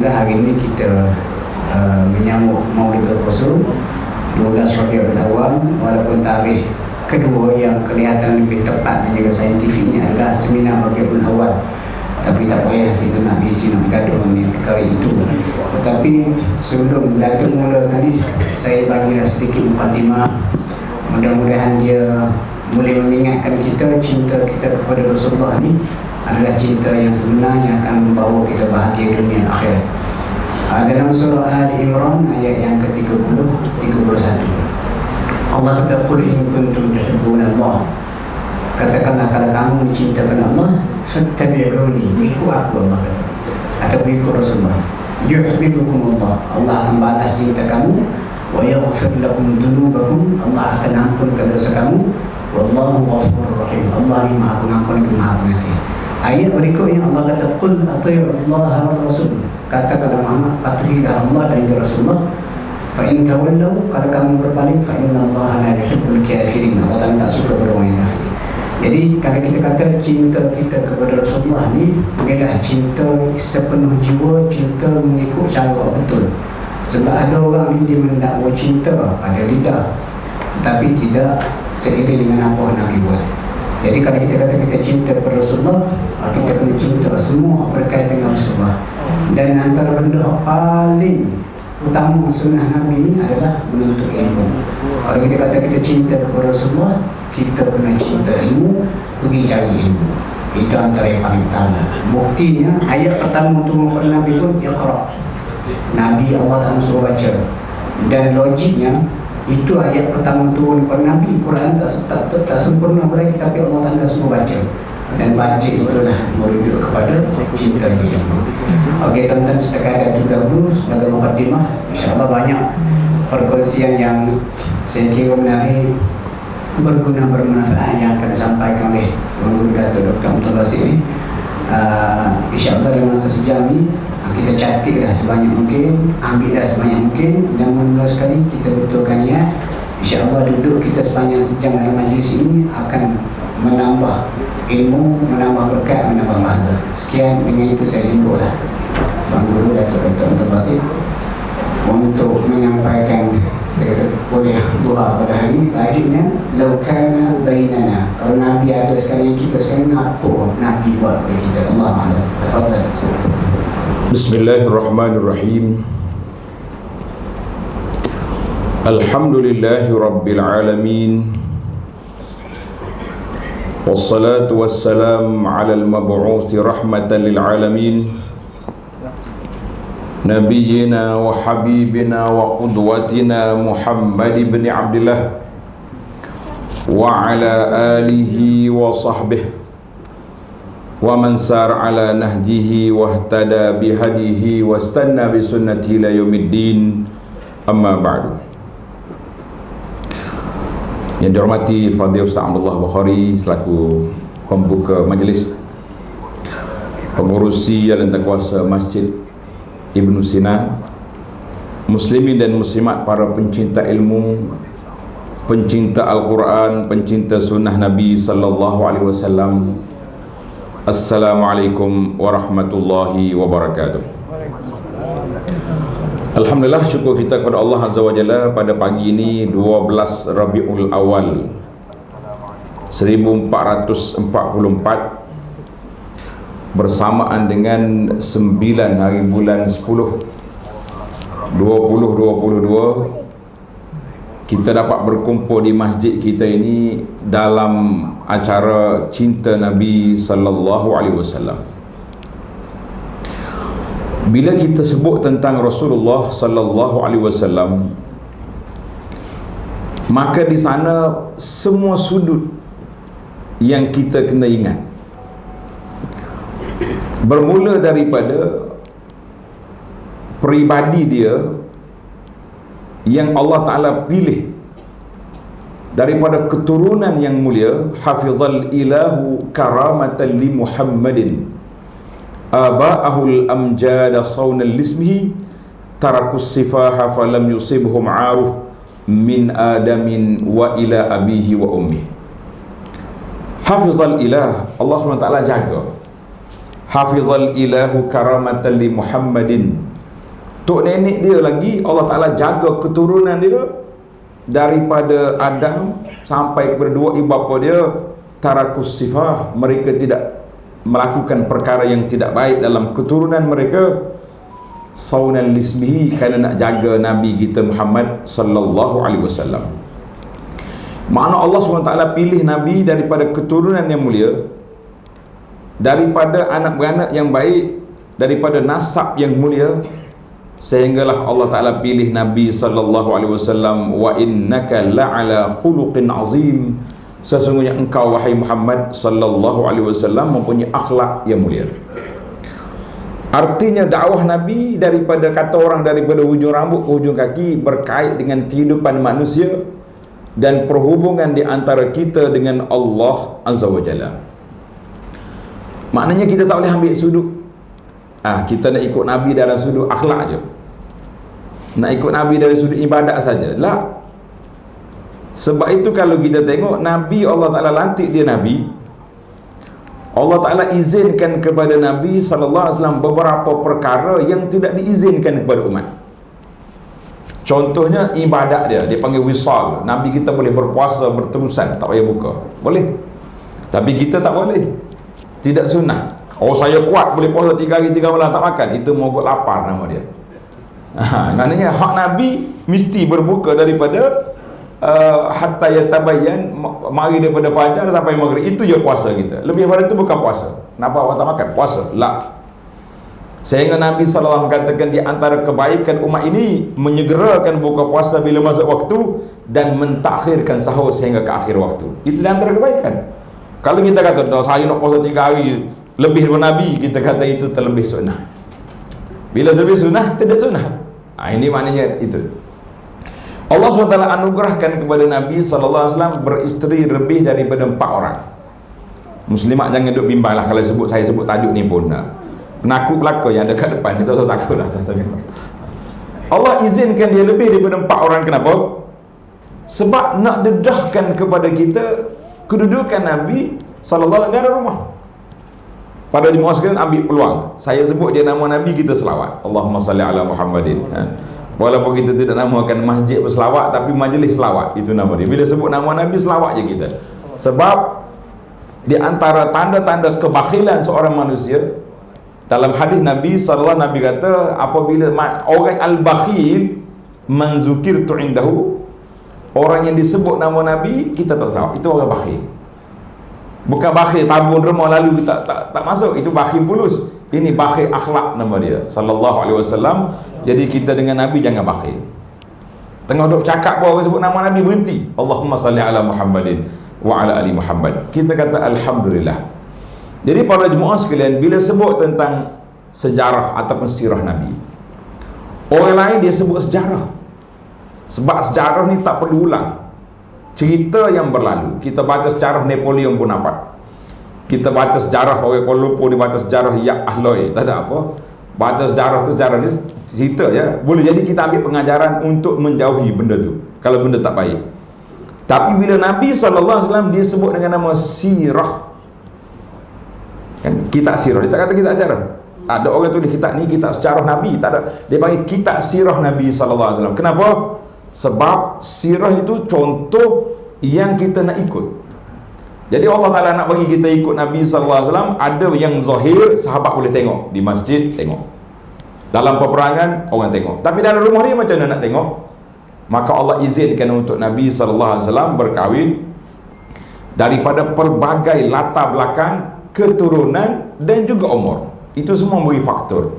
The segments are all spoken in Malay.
Hari ini kita menyambut Maulidul Rasul 12 Rabiul Awal, walaupun tarikh kedua yang kelihatan lebih tepat dan juga saintifiknya adalah seminar Rabiul Awal. Tapi tak payah kita nak bisi, nak bergaduh mengenai perkara itu. Tetapi sebelum Datuk mulakan ni, saya bagilah sedikit mukadimah. Mudah-mudahan dia boleh mengingatkan kita cinta kita kepada Rasulullah ni adalah cinta yang sebenarnya akan membawa kita bahagia dunia dan akhirat. Dalam surah Ali Imran ayat yang ke-30, 31, Allah kata, "Qul in kuntum tuhibbuna Allah." Katakanlah kalau kamu mencintakan Allah, fattabi'uni, ikut aku, Allah kata, atau ikut Rasulullah. Yuhibbukum Allah, Allah akan balas cinta kamu. Wa yaghfir lakum dhunubakum, Allah akan ampunkan dosa kamu. Wallahu ghafurur rahim, Allah ni Maha Pengampun lagi Maha Pengasih. Ayat berikutnya Allah kata, "Qul athi'u Allah wa Rasul." Katakanlah Muhammad, patuhilah Allah dan juga Rasulullah. Fa in tawallaw, kalau kamu berpaling, fa inna Allah la yuhibbul kafirin, Allah tak suka pada orang yang kafir. Jadi kalau kita kata cinta kita kepada Rasulullah ni adalah cinta sepenuh jiwa, cinta mengikut cara betul. Sebab ada orang ni dia mendakwa cinta pada lidah, tetapi tidak seiring dengan apa Nabi buat. Jadi kalau kita kata kita cinta kepada Rasulullah, kita kena cinta semua berkaitan dengan Rasulullah. Dan antara benda paling utama sunnah Nabi ni adalah menuntut ilmu. Kalau kita kata kita cinta kepada Rasulullah, kita kena cinta ilmu, pergi cari ilmu. Itu antara yang paling utama. Buktinya ayat pertama untuk kepada Nabi pun Iqra. Nabi Allah Ta'ala suruh baca. Dan logiknya itu ayat pertama turun kepada Nabi. Quran tak sempurna lagi, tapi Allah Ta'ala suruh baca. Dan baca itulah merujuk kepada cinta ilmu. Okey tuan-tuan, setakat itu dahulu sebagai mukadimah. InsyaAllah banyak perkongsian yang saya kira menarik, berguna, bermanfaat yang akan disampaikan oleh Tuan Guru Datuk Dr. Muhammad Basir ini. InsyaAllah dalam masa sejam ni kita catik dah sebanyak mungkin, ambil dah sebanyak mungkin, dan mula sekali kita betulkan niat. InsyaAllah duduk kita sepanjang sejam dalam majlis ini akan menambah ilmu, menambah berkat, menambah pahala. Sekian, dengan itu saya himbaulah Tuan Guru Datuk Dr. Muhammad Basir untuk menyampaikan kuliah duha pada hari ini. Tajuknya Laukana Bainana, kalau Nabi ada sekalian kita sekarang, apa Nabi buat pada kita? Allah Ta'ala. Tafadhal. Bismillahirrahmanirrahim. Alhamdulillahi Rabbil Alamin. Wassalatu wassalam ala al-mab'uthi rahmatan lil alamin, Nabiyyina wa habibina wa qudwatina Muhammad ibn Abdullah wa ala alihi wa sahbihi wa man sar ala nahjihi wa ihtada bihadihi wa istanna bi sunnati ila yaumiddin, amma ba'du. Yang dihormati Fadil Ustaz Abdullah Bukhari selaku pembuka majlis, pengurusi dan kuasa Masjid Ibnu Sina, muslimin dan muslimat, para pencinta ilmu, pencinta Al-Quran, pencinta sunnah Nabi sallallahu alaihi wasallam. Assalamualaikum warahmatullahi wabarakatuh. Alhamdulillah, syukur kita kepada Allah Azza wa Jalla pada pagi ini 12 Rabiul Awal 1444 bersamaan dengan 9 hari bulan 10 2022, kita dapat berkumpul di masjid kita ini dalam acara cinta Nabi sallallahu alaihi wasallam. Bila kita sebut tentang Rasulullah sallallahu alaihi wasallam, maka di sana semua sudut yang kita kena ingat, bermula daripada peribadi dia yang Allah Ta'ala pilih daripada keturunan yang mulia. Hafizal ilahu karamatan li Muhammadin aba'ahul amjada sawnal lismihi tarakus sifaha falam yusibhum aruf min adamin wa ila abihi wa ummi. Hafizal ilah, Allah SWT jaga. Hafizal ilahu karamatan li Muhammadin, tok nenek dia lagi Allah Ta'ala jaga keturunan dia daripada Adam sampai kepada dua ibu bapa dia, tarakus sifah, mereka tidak melakukan perkara yang tidak baik dalam keturunan mereka, saunan lismihi, kerana nak jaga Nabi kita Muhammad sallallahu alaihi wasallam. Makna Allah SWT pilih Nabi daripada keturunan yang mulia, daripada anak beranak yang baik, daripada nasab yang mulia, sehinggalah Allah Ta'ala pilih Nabi sallallahu alaihi wasallam, wa innaka la'ala khuluqin azim, sesungguhnya engkau wahai Muhammad sallallahu alaihi wasallam mempunyai akhlak yang mulia. Artinya dakwah Nabi daripada kata orang daripada hujung rambut ke hujung kaki berkait dengan kehidupan manusia dan perhubungan di antara kita dengan Allah Azza wa Jalla. Maknanya kita tak boleh ambil sudut kita nak ikut Nabi dalam sudut akhlak je, nak ikut Nabi dari sudut ibadat saja. La. Sebab itu kalau kita tengok Nabi, Allah Ta'ala lantik dia Nabi, Allah Ta'ala izinkan kepada Nabi SAW beberapa perkara yang tidak diizinkan kepada umat. Contohnya ibadat dia panggil wisal. Nabi kita boleh berpuasa berterusan, tak payah buka, boleh. Tapi kita tak boleh, tidak sunnah. Oh, saya kuat boleh puasa 3 hari 3 malam tak makan, itu mogok lapar nama dia. Maknanya hak Nabi mesti berbuka daripada hatta yatabayyan, mari daripada fajar sampai maghrib, itu je puasa kita. Lebih daripada itu bukan puasa. Kenapa awak tak makan? Puasa. La. Sehingga Nabi SAW katakan di antara kebaikan umat ini menyegerakan buka puasa bila masuk waktu dan mentakhirkan sahur sehingga ke akhir waktu. Itu di antara kebaikan. Kalau kita kata saya nak puasa 3 hari lebih daripada Nabi, kita kata itu terlebih sunnah. Bila terlebih sunnah, tidak sunnah. Ini maknanya itu. Allah SWT anugerahkan kepada Nabi SAW beristeri lebih daripada 4 orang. Muslimat jangan duduk bimbang lah kalau saya sebut tajuk ni pun. Penakut belaka yang dekat depan ni, tak usah takut lah. Allah izinkan dia lebih daripada 4 orang. Kenapa? Sebab nak dedahkan kepada kita kedudukan Nabi SAW di rumah. Pada jemaah sekalian ambil peluang, saya sebut dia nama Nabi, kita selawat Allahumma salli ala Muhammadin. Walaupun kita tidak namakan masjid berselawat, tapi majlis selawat, itu nama dia. Bila sebut nama Nabi, selawat je kita. Sebab di antara tanda-tanda kebakhilan seorang manusia, dalam hadis Nabi sallallahu alaihi, Nabi kata apabila orang al-bakhil man zukirtu indahu, orang yang disebut nama Nabi kita tak selawat, itu orang bakhil. Bukan bakhil tabun remah lalu tak masuk, itu bakhil fulus. Ini bakhil akhlak nama dia sallallahu alaihi wasallam. Jadi kita dengan Nabi jangan bakhil. Tengah duk cakap bahawa sebut nama Nabi, berhenti. Allahumma salli ala Muhammadin wa ala ali Muhammad. Kita kata alhamdulillah. Jadi para jemaah sekalian, bila sebut tentang sejarah ataupun sirah Nabi, orang lain dia sebut sejarah. Sebab sejarah ni tak perlu ulang. Cerita yang berlalu. Kita baca sejarah Napoleon Bonaparte, kita baca sejarah orang Kuala Lumpur, dia baca sejarah Yak Ahloi, tak ada apa. Baca sejarah tu, sejarah ni cerita ya. Boleh jadi kita ambil pengajaran untuk menjauhi benda tu kalau benda tak baik. Tapi bila Nabi SAW dia sebut dengan nama sirah, kan, kitab sirah, dia tak kata kitab sejarah. Ada orang tulis kitab ni kitab sejarah Nabi, tak ada. Dia panggil kitab sirah Nabi SAW. Kenapa? Sebab sirah itu contoh yang kita nak ikut. Jadi Allah Ta'ala nak bagi kita ikut Nabi SAW. Ada yang zahir, sahabat boleh tengok. Di masjid, tengok. Dalam peperangan, orang tengok. Tapi dalam rumah dia macam mana nak tengok? Maka Allah izinkan untuk Nabi SAW berkahwin daripada pelbagai latar belakang, keturunan dan juga umur. Itu semua beri faktor.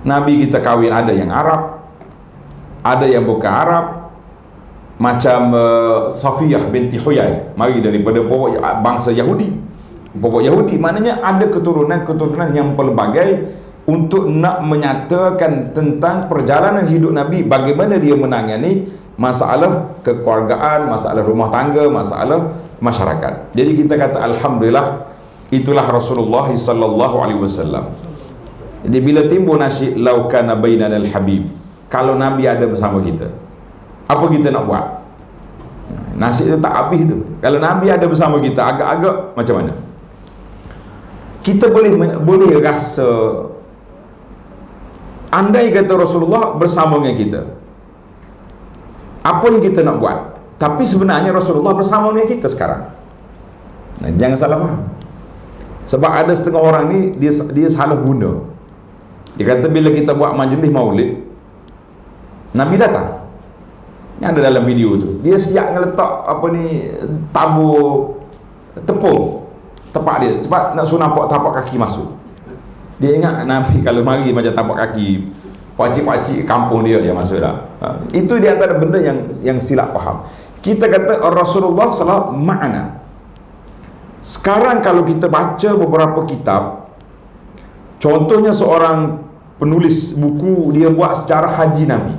Nabi kita kahwin ada yang Arab, ada yang bukan Arab. Macam Safiyah binti Huyai, mari daripada bangsa Yahudi. Pokok Yahudi, maknanya ada keturunan-keturunan yang pelbagai untuk nak menyatakan tentang perjalanan hidup Nabi, bagaimana dia menangani masalah kekeluargaan, masalah rumah tangga, masalah masyarakat. Jadi kita kata alhamdulillah, itulah Rasulullah sallallahu alaihi wasallam. Jadi bila timbul nasyid lau kana bainana al-habib, kalau Nabi ada bersama kita, apa kita nak buat? Nasyid itu tak habis tu. Kalau Nabi ada bersama kita, agak-agak macam mana? Kita boleh rasa andai kata Rasulullah bersama dengan kita, apa yang kita nak buat? Tapi sebenarnya Rasulullah bersama dengan kita sekarang. Nah, jangan salah faham. Sebab ada setengah orang ni dia salah guna. Dia kata bila kita buat majlis maulid, Nabi datang. Yang ada dalam video tu, dia siap ngeletak apa ni, tabur tepung tepak dia sebab nak suruh nampak tapak kaki masuk. Dia ingat Nabi kalau mari macam tapak kaki pakcik-pakcik kampung dia yang masuk dah. Itu dia antara benda yang silap faham. Kita kata Rasulullah SAW ma'ana. Sekarang kalau kita baca beberapa kitab, contohnya seorang penulis buku, dia buat sejarah haji Nabi.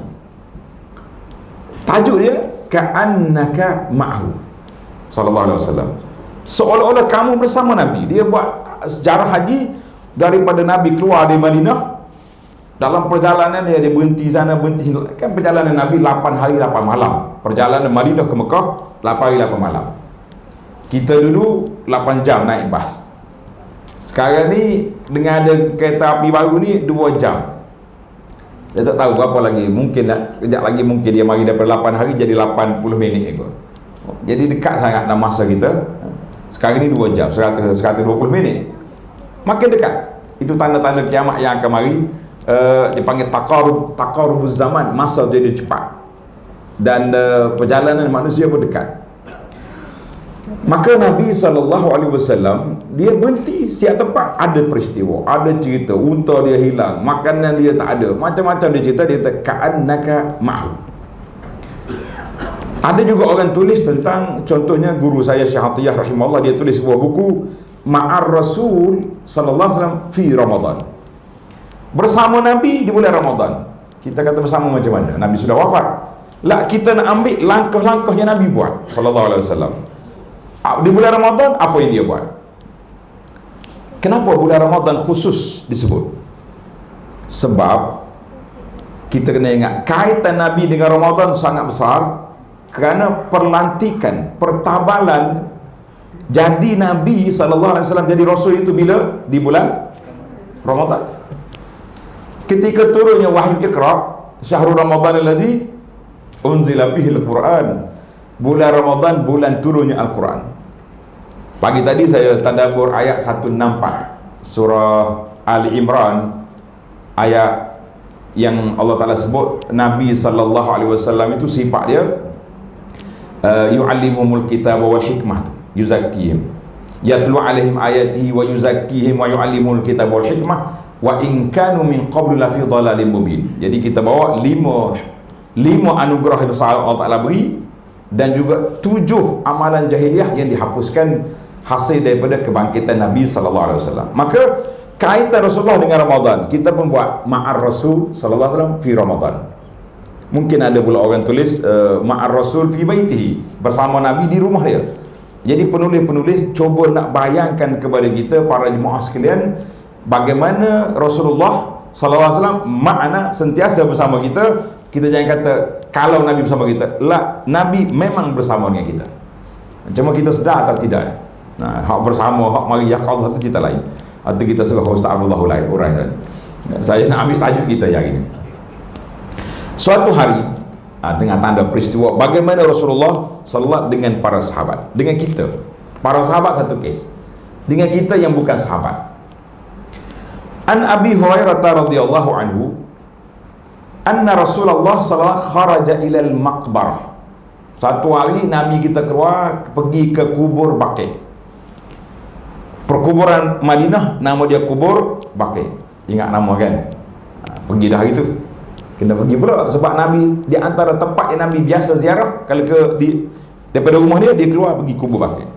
Tajuk dia ka'annaka ma'hu sallallahu alaihi wasallam. Seolah-olah kamu bersama Nabi. Dia buat sejarah haji daripada Nabi keluar dari Madinah. Dalam perjalanan dia berhenti sana, berhenti sini. Kan perjalanan Nabi 8 hari 8 malam. Perjalanan Madinah ke Mekah 8 hari 8 malam. Kita dulu 8 jam naik bas. Sekarang ni dengan ada kereta api baru ni 2 jam. Saya tak tahu berapa lagi. Mungkin sekejap lagi mungkin dia mari daripada 8 hari jadi 80 minit kot. Jadi dekat sangat dalam masa kita. Sekarang ni 2 jam, 120 minit. Makin dekat. Itu tanda-tanda kiamat yang akan mari. Dipanggil taqarubuz zaman. Masa jadi cepat. Dan perjalanan manusia pun dekat. Maka Nabi SAW dia berhenti siap tempat. Ada peristiwa, ada cerita, unta dia hilang, makanan dia tak ada, macam-macam dia cerita. Dia kata ka'annaka ma'hu. Ada juga orang tulis tentang, contohnya guru saya Syekh Atiyah rahimahullah, dia tulis sebuah buku Ma'ar Rasul sallallahu alaihi wasallam fi Ramadan. Bersama Nabi di bulan Ramadan. Kita kata bersama macam mana? Nabi sudah wafat. Lah, kita nak ambil langkah-langkah yang Nabi buat sallallahu alaihi wasallam. Di bulan Ramadan, apa yang dia buat? Kenapa bulan Ramadan khusus disebut? Sebab kita kena ingat kaitan Nabi dengan Ramadan sangat besar, kerana perlantikan, pertabalan jadi Nabi SAW jadi Rasul itu bila? Di bulan Ramadan. Ketika turunnya wahyu Iqra, syahrul Ramadan alladzi unzila fihi al-Quran. Bulan Ramadan, bulan turunnya Al-Quran. Pagi tadi saya tadabbur ayat 164 surah Ali Imran, ayat yang Allah Ta'ala sebut Nabi SAW itu sifat dia yu'allimumul kitab wal hikmah, yuzakkihim, yatlu alaihim ayatihi wa yuzakkihim wa yu'allimul kitab wal hikmah wa in kanu min qablu la fi dhalalin mubin. Jadi kita bawa lima anugerah yang besar Allah Ta'ala beri, dan juga 7 amalan jahiliah yang dihapuskan hasil daripada kebangkitan Nabi SAW. Maka kaitan Rasulullah dengan Ramadan, kita pun buat Ma'ar Rasul SAW fi Ramadan. Mungkin ada pula orang tulis Ma'ar Rasul fi baitihi, bersama Nabi di rumah dia. Jadi penulis-penulis cuba nak bayangkan kepada kita, para jemaah sekalian, bagaimana Rasulullah SAW makna sentiasa bersama kita. Kita jangan kata kalau Nabi bersama kita. Lah, Nabi memang bersama dengan kita. Cuma kita sedar atau tidak. Nah, hak bersama, hak mari yaqadhah itu kita lain. Atau kita sebut Ustaz Abdullah lain orang. Saya nak ambil tajuk kita yang ini. Suatu hari, dengan tanda peristiwa bagaimana Rasulullah sallallahu dengan para sahabat, dengan kita. Para sahabat satu kes, dengan kita yang bukan sahabat. An Abi Hurairah radhiyallahu anhu anna Rasulullah sallallahu kharaja ila al-maqbarah. Satu hari Nabi kita keluar pergi ke kubur Baqi'. Perkuburan Madinah nama dia kubur Baqi'. Ingat nama kan? Pergi dah hari tu. Kena pergi pula sebab Nabi di antara tempat yang Nabi biasa ziarah kalau daripada rumah dia keluar pergi kubur Baqi'.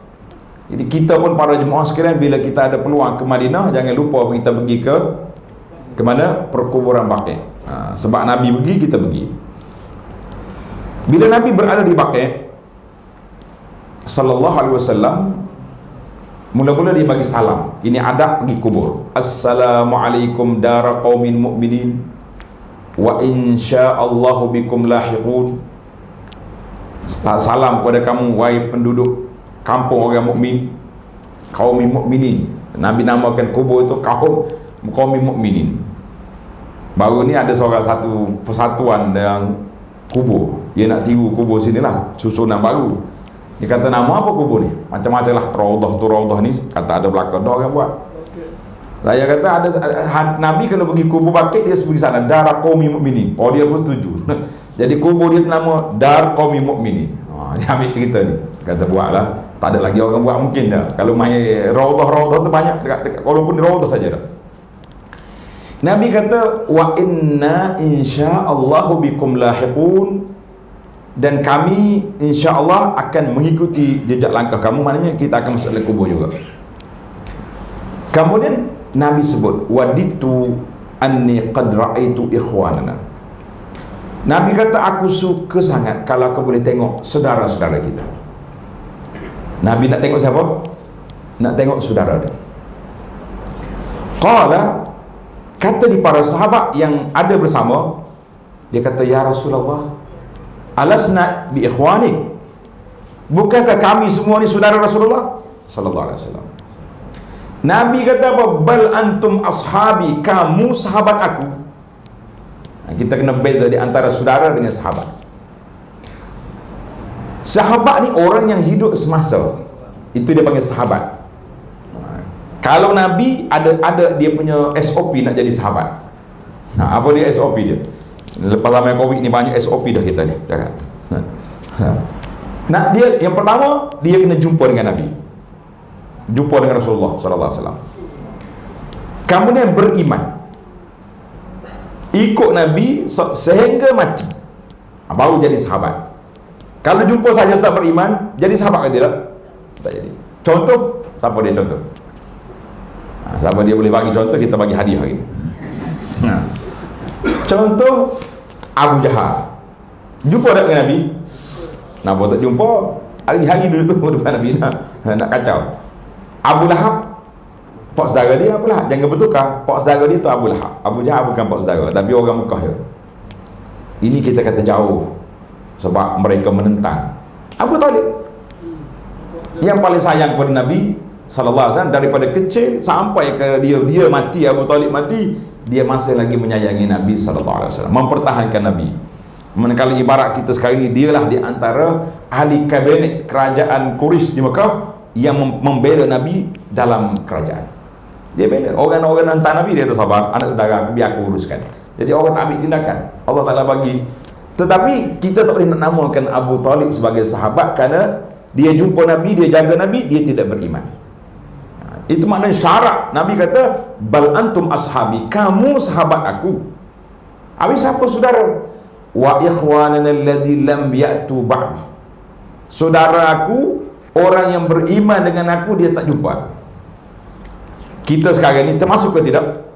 Jadi kita pun para jemaah sekalian, bila kita ada peluang ke Madinah, jangan lupa kita pergi ke mana? Perkuburan Baqi'. Sebab Nabi pergi, kita pergi. Bila Nabi berada di Baqi' sallallahu alaihi wasallam, mula-mula dia bagi salam. Ini adab pergi kubur. Assalamualaikum dara qaumin mu'minin wa insyaallahu bikum lahiqun. Salam kepada kamu wahai penduduk kampung orang mukmin, kaum mukminin. Nabi namakan kubur itu kaum mukminin. Baru ni ada seorang satu persatuan yang kubur. Dia nak tiru kubur sinilah, susunan baru. Dia kata nama apa kubur ni? Macam-macam lah. Raudah tu Raudah ni kata ada belakang dah orang buat. Saya kata ada Nabi kalau pergi kubur Baqi dia pergi sana Dar Qaumi Mukminin. Oh dia pun setuju. Jadi kubur dia nama Dar Qaumi Mukminin. Dia ambil cerita ni. Kata buatlah. Tak ada lagi orang buat mungkin dah. Kalau main Raudah tu banyak dekat walaupun Raudah saja dah. Nabi kata wa inna insyaallahu bikum lahiqun, dan kami insya-Allah akan mengikuti jejak langkah kamu, maknanya kita akan masuk dalam kubur juga. Kemudian Nabi sebut waditu anni qad ra'aitu ikhwanana. Nabi kata aku suka sangat kalau aku boleh tengok saudara-saudara kita. Nabi nak tengok siapa? Nak tengok saudara dia. Qala, kata di para sahabat yang ada bersama, dia kata ya Rasulullah, alasna bi ikhwanik, bukankah kami semua ni saudara Rasulullah sallallahu alaihi wasallam? Nabi kata apa? Bal antum ashabi, kamu sahabat aku. Kita kena beza di antara saudara dengan sahabat. Sahabat ni orang yang hidup semasa, itu dia panggil sahabat. Kalau Nabi ada dia punya SOP nak jadi sahabat. Apa dia SOP dia? Lepas zaman Covid ni banyak SOP dah kita ni, jangan. Nak dia yang pertama dia kena jumpa dengan Nabi. Jumpa dengan Rasulullah sallallahu alaihi wasallam. Kemudian beriman. Ikut Nabi sehingga mati. Baru jadi sahabat. Kalau jumpa saja tak beriman, jadi sahabat ke tidak? Tak jadi. Contoh, siapa dia contoh? Siapa dia boleh bagi contoh, kita bagi hadiah hari ni. Contoh Abu Jahal. Jumpa tak dengan Nabi? Kenapa tak jumpa? Hari-hari dulu tu depan Nabi nak kacau. Abu Lahab, pak saudara dia Abu Lahab. Jangan bertukar. Pak saudara dia tu Abu Lahab. Abu Jahal bukan pak saudara, tapi orang Mekah je. Ini kita kata jauh sebab mereka menentang. Abu Talib yang paling sayang kepada Nabi sallallahu alaihi wasallam, daripada kecil sampai ke dia mati, Abu Talib mati, dia masih lagi menyayangi Nabi sallallahu alaihi wasallam, mempertahankan Nabi. Kalau ibarat kita sekarang ini, dialah di antara ahli kabinet kerajaan Quraisy di Mekah yang membela Nabi dalam kerajaan. Dia bela orang-orang hantar Nabi, dia tu sabar, anak saudara biar aku uruskan. Jadi orang tak ambil tindakan, Allah Ta'ala bagi. Tetapi kita tak boleh nak namakan Abu Talib sebagai sahabat kerana dia jumpa Nabi, dia jaga Nabi, dia tidak beriman. Itu maknanya syarat. Nabi kata bal antum ashabi, kamu sahabat aku. Habis siapa saudara? Wa ikhwanana alladhi lam ya'tu ba'd, saudara aku, orang yang beriman dengan aku, dia tak jumpa aku. Kita sekarang ni termasuk ke tidak?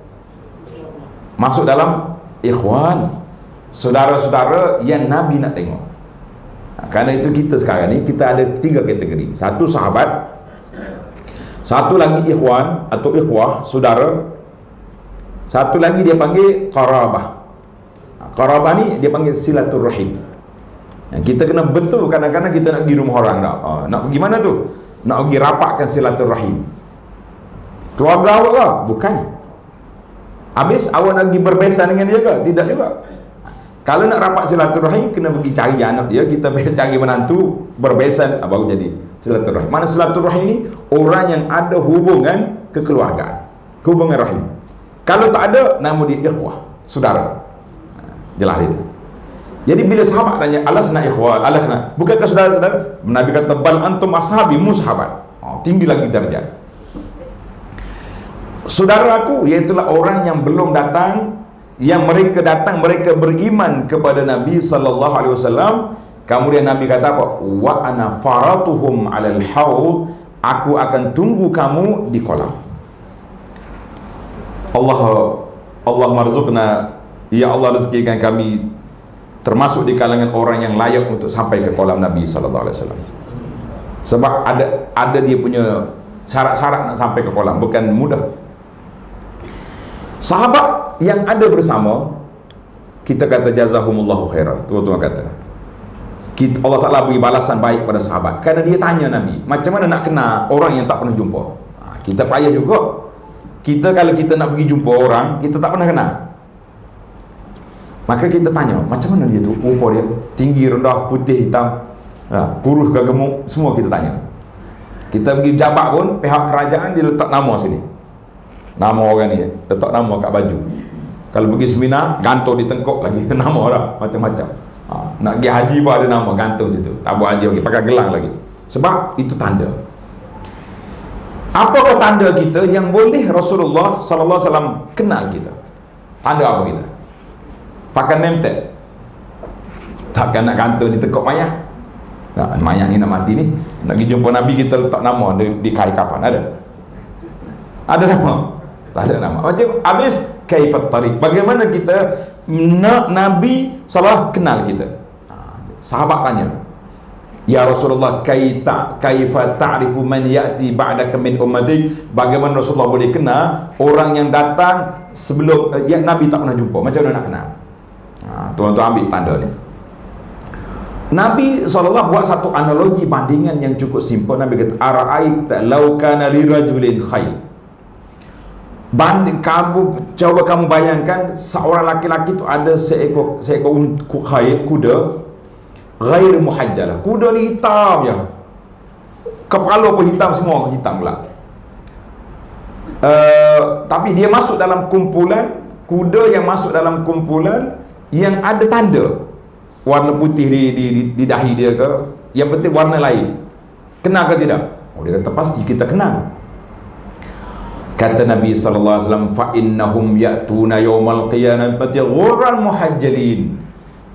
Masuk dalam ikhwan, saudara-saudara yang Nabi nak tengok. Kerana itu kita sekarang ni, kita ada 3 kategori. Satu sahabat, satu lagi ikhwan atau ikhwah, saudara. Satu lagi dia panggil qarabah. Qarabah ni dia panggil silaturrahim. Kita kena betul, kadang-kadang kita nak pergi rumah orang tak? Nak pergi mana tu? Nak pergi rapatkan silaturrahim. Keluarga awak ke? Bukan. Habis awak nak pergi berbesan dengan dia ke? Tidak juga. Kalau nak rapat silaturahim, kena pergi cari anak dia, kita cari menantu, berbesan, baru jadi silaturahim. Mana silaturahim ni? Orang yang ada hubungan kekeluargaan, hubungan rahim. Kalau tak ada, nama dia ikhwah, saudara. Jelas itu. Jadi bila sahabat tanya, alasna ikhwah, alasna, bukankah saudara-saudara? Nabi kata bal antum ashabi, mu sahabat. Tinggi lagi darjat. Saudara aku, iaitulah orang yang belum datang, yang mereka datang, mereka beriman kepada Nabi sallallahu alaihi wasallam. Kemudian Nabi kata apa? Wa ana faratuhum 'alal haud, aku akan tunggu kamu di kolam. Allah marzuqna, ya Allah rezekikan kami termasuk di kalangan orang yang layak untuk sampai ke kolam Nabi sallallahu alaihi wasallam. Sebab ada dia punya syarat-syarat nak sampai ke kolam, bukan mudah. Sahabat yang ada bersama, kita kata jazahumullahu khairah, tuan-tuan kata Allah Ta'ala beri balasan baik pada sahabat, kerana dia tanya Nabi, macam mana nak kenal orang yang tak pernah jumpa. Kita payah juga. Kita kalau kita nak pergi jumpa orang, kita tak pernah kenal, Maka kita tanya, macam mana dia tu rupa dia? Tinggi, rendah, putih, hitam, kurus ke gemuk, semua kita tanya. Kita pergi jabat pun, pihak kerajaan dia letak nama sini. Nama orang ni, letak nama kat baju. Kalau pergi seminar, gantung di tengkuk lagi nama dah, macam-macam. Nak pergi haji pun ada nama, gantung situ. Tak buat haji lagi, pakai gelang lagi. Sebab itu tanda. Apakah tanda kita yang boleh Rasulullah sallallahu alaihi wasallam kenal kita? Tanda apa kita? Pakai name tag. Takkan nak gantung di tengkuk mayat. Mayat ni nak mati ni, nak pergi jumpa Nabi, kita letak nama di kain kafan. Ada nama? Tak ada nama. Macam habis kaifat tariq. Bagaimana kita nak Nabi salah kenal kita? Sahabat tanya, ya Rasulullah, kaifa ta'rifu man ya'ti ba'daka min ummatik? Bagaimana Rasulullah boleh kenal orang yang datang sebelum yang Nabi tak pernah jumpa? Macam mana nak kenal? Tuan-tuan ambil tanda ni. Nabi SAW buat satu analogi bandingan yang cukup simple. Nabi kata, ara'aita law kana li rajulin khayl. Coba kamu bayangkan seorang laki-laki tu ada seekor khayl, kuda, ghair muhajjalah. Kuda ni hitam je. Kepala pun hitam, semua hitam pula. Tapi dia masuk dalam kumpulan, kuda yang masuk dalam kumpulan yang ada tanda warna putih di dahi dia ke, yang penting warna lain. Kenal ke tidak? Dia kata pasti kita kenal. Kata Nabi sallallahu alaihi wasallam, fa innahum ya'tuna yaumal qiyamati ghurran muhajjalin.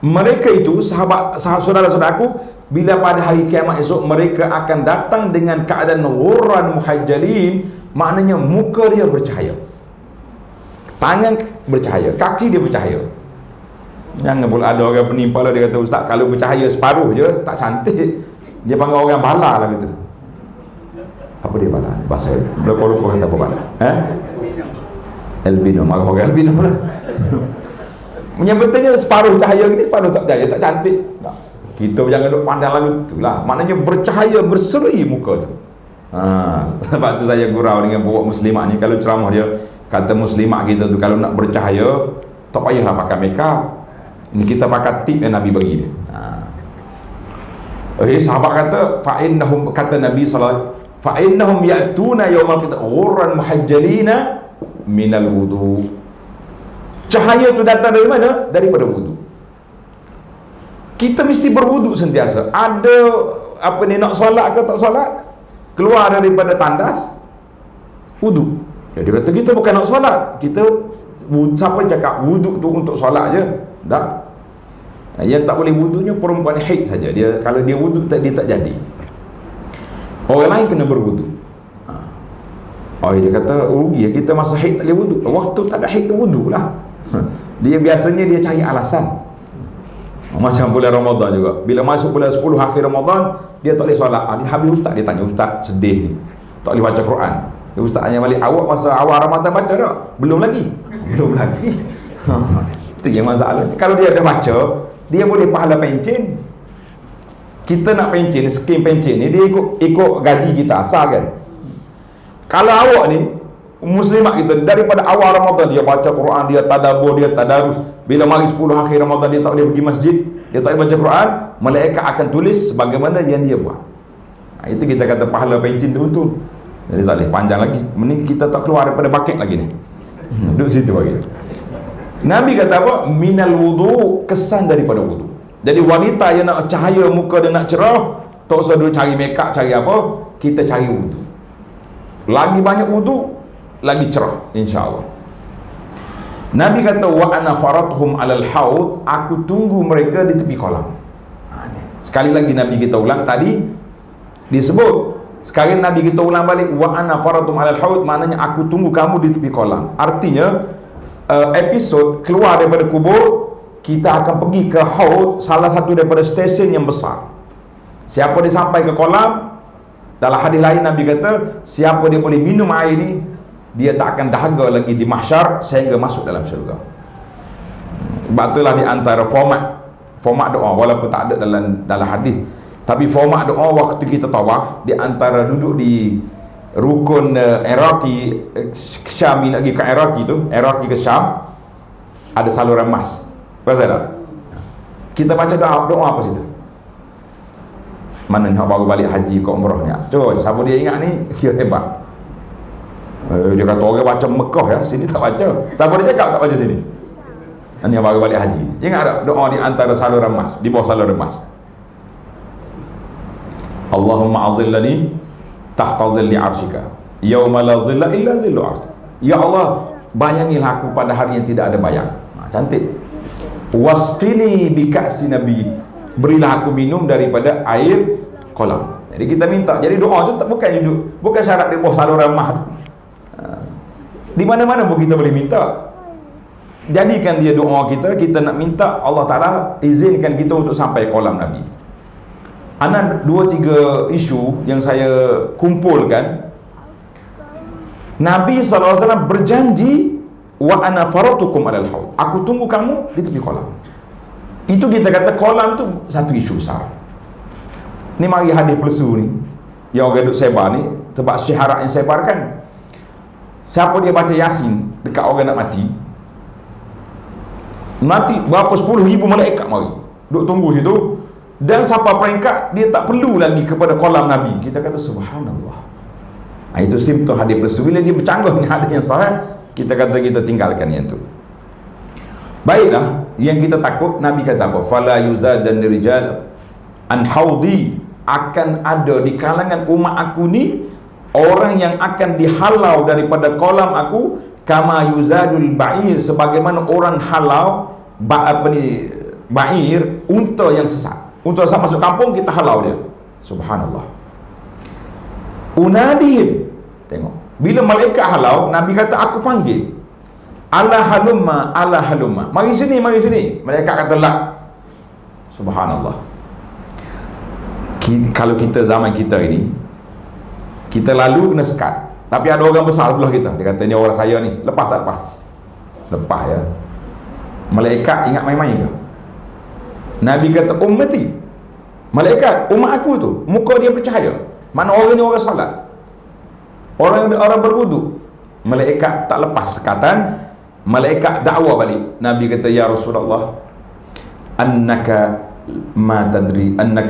Mereka itu saudara-saudaraku, bila pada hari kiamat esok mereka akan datang dengan keadaan ghurran muhajjalin, maknanya muka dia bercahaya, tangan bercahaya, kaki dia bercahaya. Jangan pula ada orang penimpa lah, dia kata, ustaz, kalau bercahaya separuh je tak cantik. Dia panggil orang bala lah gitu. Apa dia bala? Bahasa lupa kata apa bala? Albino. Marah orang albino lah. Yang betulnya separuh cahaya gini, separuh tak bercahaya, tak cantik. Kita jangan duk pandang lagu tu lah. Maknanya bercahaya, berseri muka tu. Sebab tu saya gurau dengan buat muslimat ni. Kalau ceramah dia kata muslimat kita tu kalau nak bercahaya, tak payahlah pakai makeup. Ini kita pakai tip yang Nabi bagi dia. Sahabat kata, fa'innahum, kata Nabi SAW, fa'innahum ya'tuna yawmal qiyamah ghurran muhajjalina minal wudu. Cahaya tu datang dari mana? Daripada wudu. Kita mesti berwudu sentiasa. Ada apa ni, nak solat ke tak solat, keluar daripada tandas, wudu. Dia kata kita bukan nak solat, kita, siapa cakap wudu tu untuk solat je? Tak. Yang tak boleh wudunya perempuan haid saja. Dia kalau dia wudu dia tak jadi. Orang lain kena berwudu. Dia kata rugi, kita masa haid tak boleh wudu. Waktu tak ada haid tu wudu lah. Dia biasanya dia cari alasan. Macam bulan Ramadan juga. Bila masuk bulan 10 akhir Ramadan, dia tak boleh solat. Habis ustaz dia tanya, ustaz sedih ni, tak boleh baca Quran. Ustaz tanya balik, awak masa awal Ramadan baca tak? Belum lagi. Itu yang masalah. Kalau dia ada baca, dia boleh pahala pencen. Kita nak pencen, skim pencen ni, dia ikut gaji kita asal kan. Kalau awak ni muslimat kita, daripada awal Ramadan dia baca Quran, dia tadabbur, dia tadarus, bila mari 10 akhir Ramadan dia tak boleh pergi masjid, dia tak boleh baca Quran, malaikat akan tulis sebagaimana yang dia buat. Itu kita kata pahala pencen tu betul. Jadi tak boleh panjang lagi, mending kita tak keluar daripada bucket lagi ni. Duduk situ lagi. Nabi kata apa? Minal wudu, kesan daripada wudu. Jadi wanita yang nak cahaya muka dia nak cerah, tak usah dulu cari makeup, cari apa, kita cari wudu. Lagi banyak wudu, lagi cerah, insya-Allah. Nabi kata, wa ana faratuhum alal haud, aku tunggu mereka di tepi kolam. Sekali lagi Nabi kita ulang, tadi disebut, sekarang Nabi kita ulang balik, wa ana faratuhum alal haud, maknanya aku tunggu kamu di tepi kolam. Artinya episod keluar daripada kubur, kita akan pergi ke haud, salah satu daripada stesen yang besar. Siapa dia sampai ke kolam, dalam hadis lain Nabi kata, siapa dia boleh minum air ni, dia tak akan dahaga lagi di mahsyar sehingga masuk dalam syurga. Sebab itulah di antara format doa, walaupun tak ada dalam hadis, tapi format doa waktu kita tawaf, di antara duduk di rukun Iraqi, Syam, nak pergi ke Iraqi tu, Iraqi ke Syam, ada saluran emas. Pasal tak? Kita baca doa apa situ? Mana ni baru balik haji ke umrah ni? Cuba siapa dia ingat ni, kira hebat. Dia kata orang baca Mekah ya, sini tak baca. Siapa dia cakap tak baca sini? Ini yang baru balik haji. Ingat tak doa di antara saluran emas, di bawah saluran emas? Allahumma azillani tahta zilli arsyika yauma la zilla illa zillu arsyik. Ya Allah, bayangilah aku pada hari yang tidak ada bayang. Cantik. Wasqini bi ka'si nabi, berilah aku minum daripada air kolam. Jadi kita minta. Jadi doa tu tak bukan syarat di bawah saluran mah. Di mana-mana pun kita boleh minta. Jadikan dia doa kita nak minta Allah Ta'ala izinkan kita untuk sampai kolam Nabi. Ana 2-3 isu yang saya kumpulkan. Nabi SAW berjanji, wa ana faratukum alal haud, aku tunggu kamu di tepi kolam. Itu kita kata kolam tu satu isu besar. Ni mari hadis palsu ni yang orang duk sebar ni, sebab syiharat yang sebarkan. Siapa dia baca Yasin dekat orang nak mati berapa 10,000 malaikat mari duk tunggu situ, dan siapa peringkat dia tak perlu lagi kepada kolam Nabi. Kita kata subhanallah. Itu simptom hadis palsu. Bila dia bercanggah dengan hadis yang sahih, kita kata kita tinggalkan yang tu. Baiklah, yang kita takut Nabi kata apa? Fala yuzadan rijal an haudi, akan ada di kalangan umat aku ni orang yang akan dihalau daripada kolam aku, kama yuzadul ba'ir, sebagaimana orang halau ba'ir, unta yang sesat. Unta sesat masuk kampung, kita halau dia. Subhanallah. Unadihim, tengok, bila malaikat halau, Nabi kata aku panggil, ala halumma, mari sini. Malaikat kata la. Subhanallah. Kalau kita zaman kita ini, kita lalu kena sekat, tapi ada orang besar sebelah kita, dia kata ni orang saya ni, lepas tak lepas? Lepas ya. Malaikat ingat main-main ke? Nabi kata ummati, malaikat umat aku tu, muka dia bercahaya, mana orang ni orang salat, orang berwudu. Malaikat tak lepas sekatan, malaikat dakwa balik. Nabi kata ya Rasulullah, annaka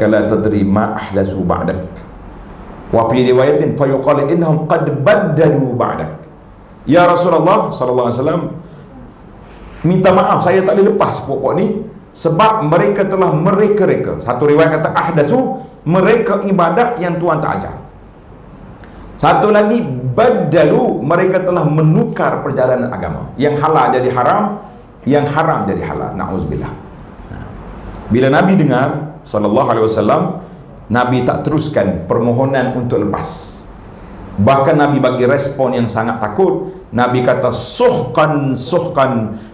la tadri ma ahlasu ba'dak, wa fi riwayatin fayuqal innahum qad baddalu ba'dak. Ya Rasulullah sallallahu alaihi wasallam, minta maaf, saya tak boleh lepas pokok ni sebab mereka telah mereka. Satu riwayat kata ahdasu, mereka ibadat yang Tuhan tak ajar. Satu lagi baddalu, mereka telah menukar perjalanan agama. Yang halal jadi haram, yang haram jadi halal. Na'udzubillah. Bila Nabi dengar sallallahu alaihi wasallam, Nabi tak teruskan permohonan untuk lepas. Bahkan Nabi bagi respon yang sangat takut. Nabi kata suhqan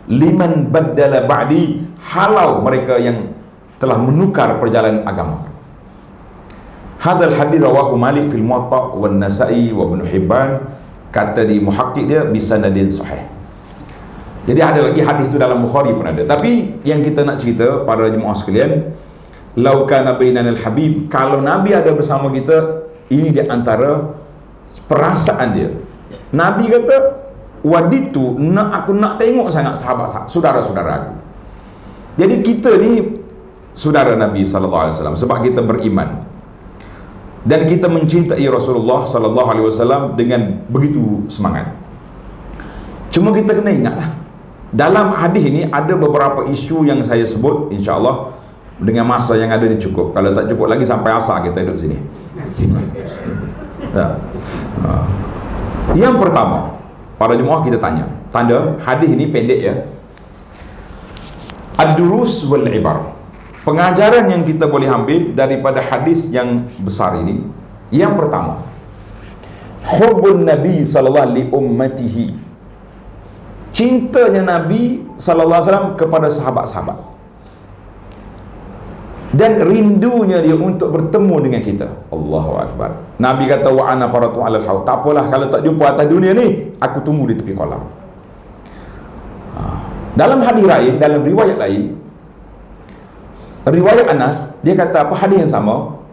liman baddala ba'di, halau mereka yang telah menukar perjalanan agama. Hadzal hadis rawahu Malik fil Muwatta wa Nasa'i wa Ibn Hibban, kata di muhaqqiq dia bisanadin sahih. Jadi ada lagi hadis tu dalam Bukhari pun ada. Tapi yang kita nak cerita para jemaah sekalian, lau kana bainanal habib, kalau Nabi ada bersama kita, ini di antara perasaan dia. Nabi kata waditu, aku nak tengok sangat sahabat saudara-saudara aku. Jadi kita ni saudara Nabi sallallahu alaihi wasallam sebab kita beriman dan kita mencintai Rasulullah sallallahu alaihi wasallam dengan begitu semangat. Cuma kita kena ingatlah, dalam hadis ini ada beberapa isu yang saya sebut, insya-Allah dengan masa yang ada ni cukup. Kalau tak cukup lagi sampai asar kita duduk sini. Yang pertama, para jemaah kita tanya, tanda hadis ini pendek ya. Ad-durus wal ibar, pengajaran yang kita boleh ambil daripada hadis yang besar ini. Yang pertama, hubbun Nabi sallallahu alaihi ummatihi, cintanya Nabi sallallahu alaihi wasallam kepada sahabat-sahabat, dan rindunya dia untuk bertemu dengan kita. Allahu Akbar. Nabi kata wa ana faratu alal haud, tak apalah kalau tak jumpa atas dunia ni, aku tunggu di tepi kolam. Dalam hadis lain, dalam riwayat lain, riwayat Anas, dia kata apa, hadis yang sama,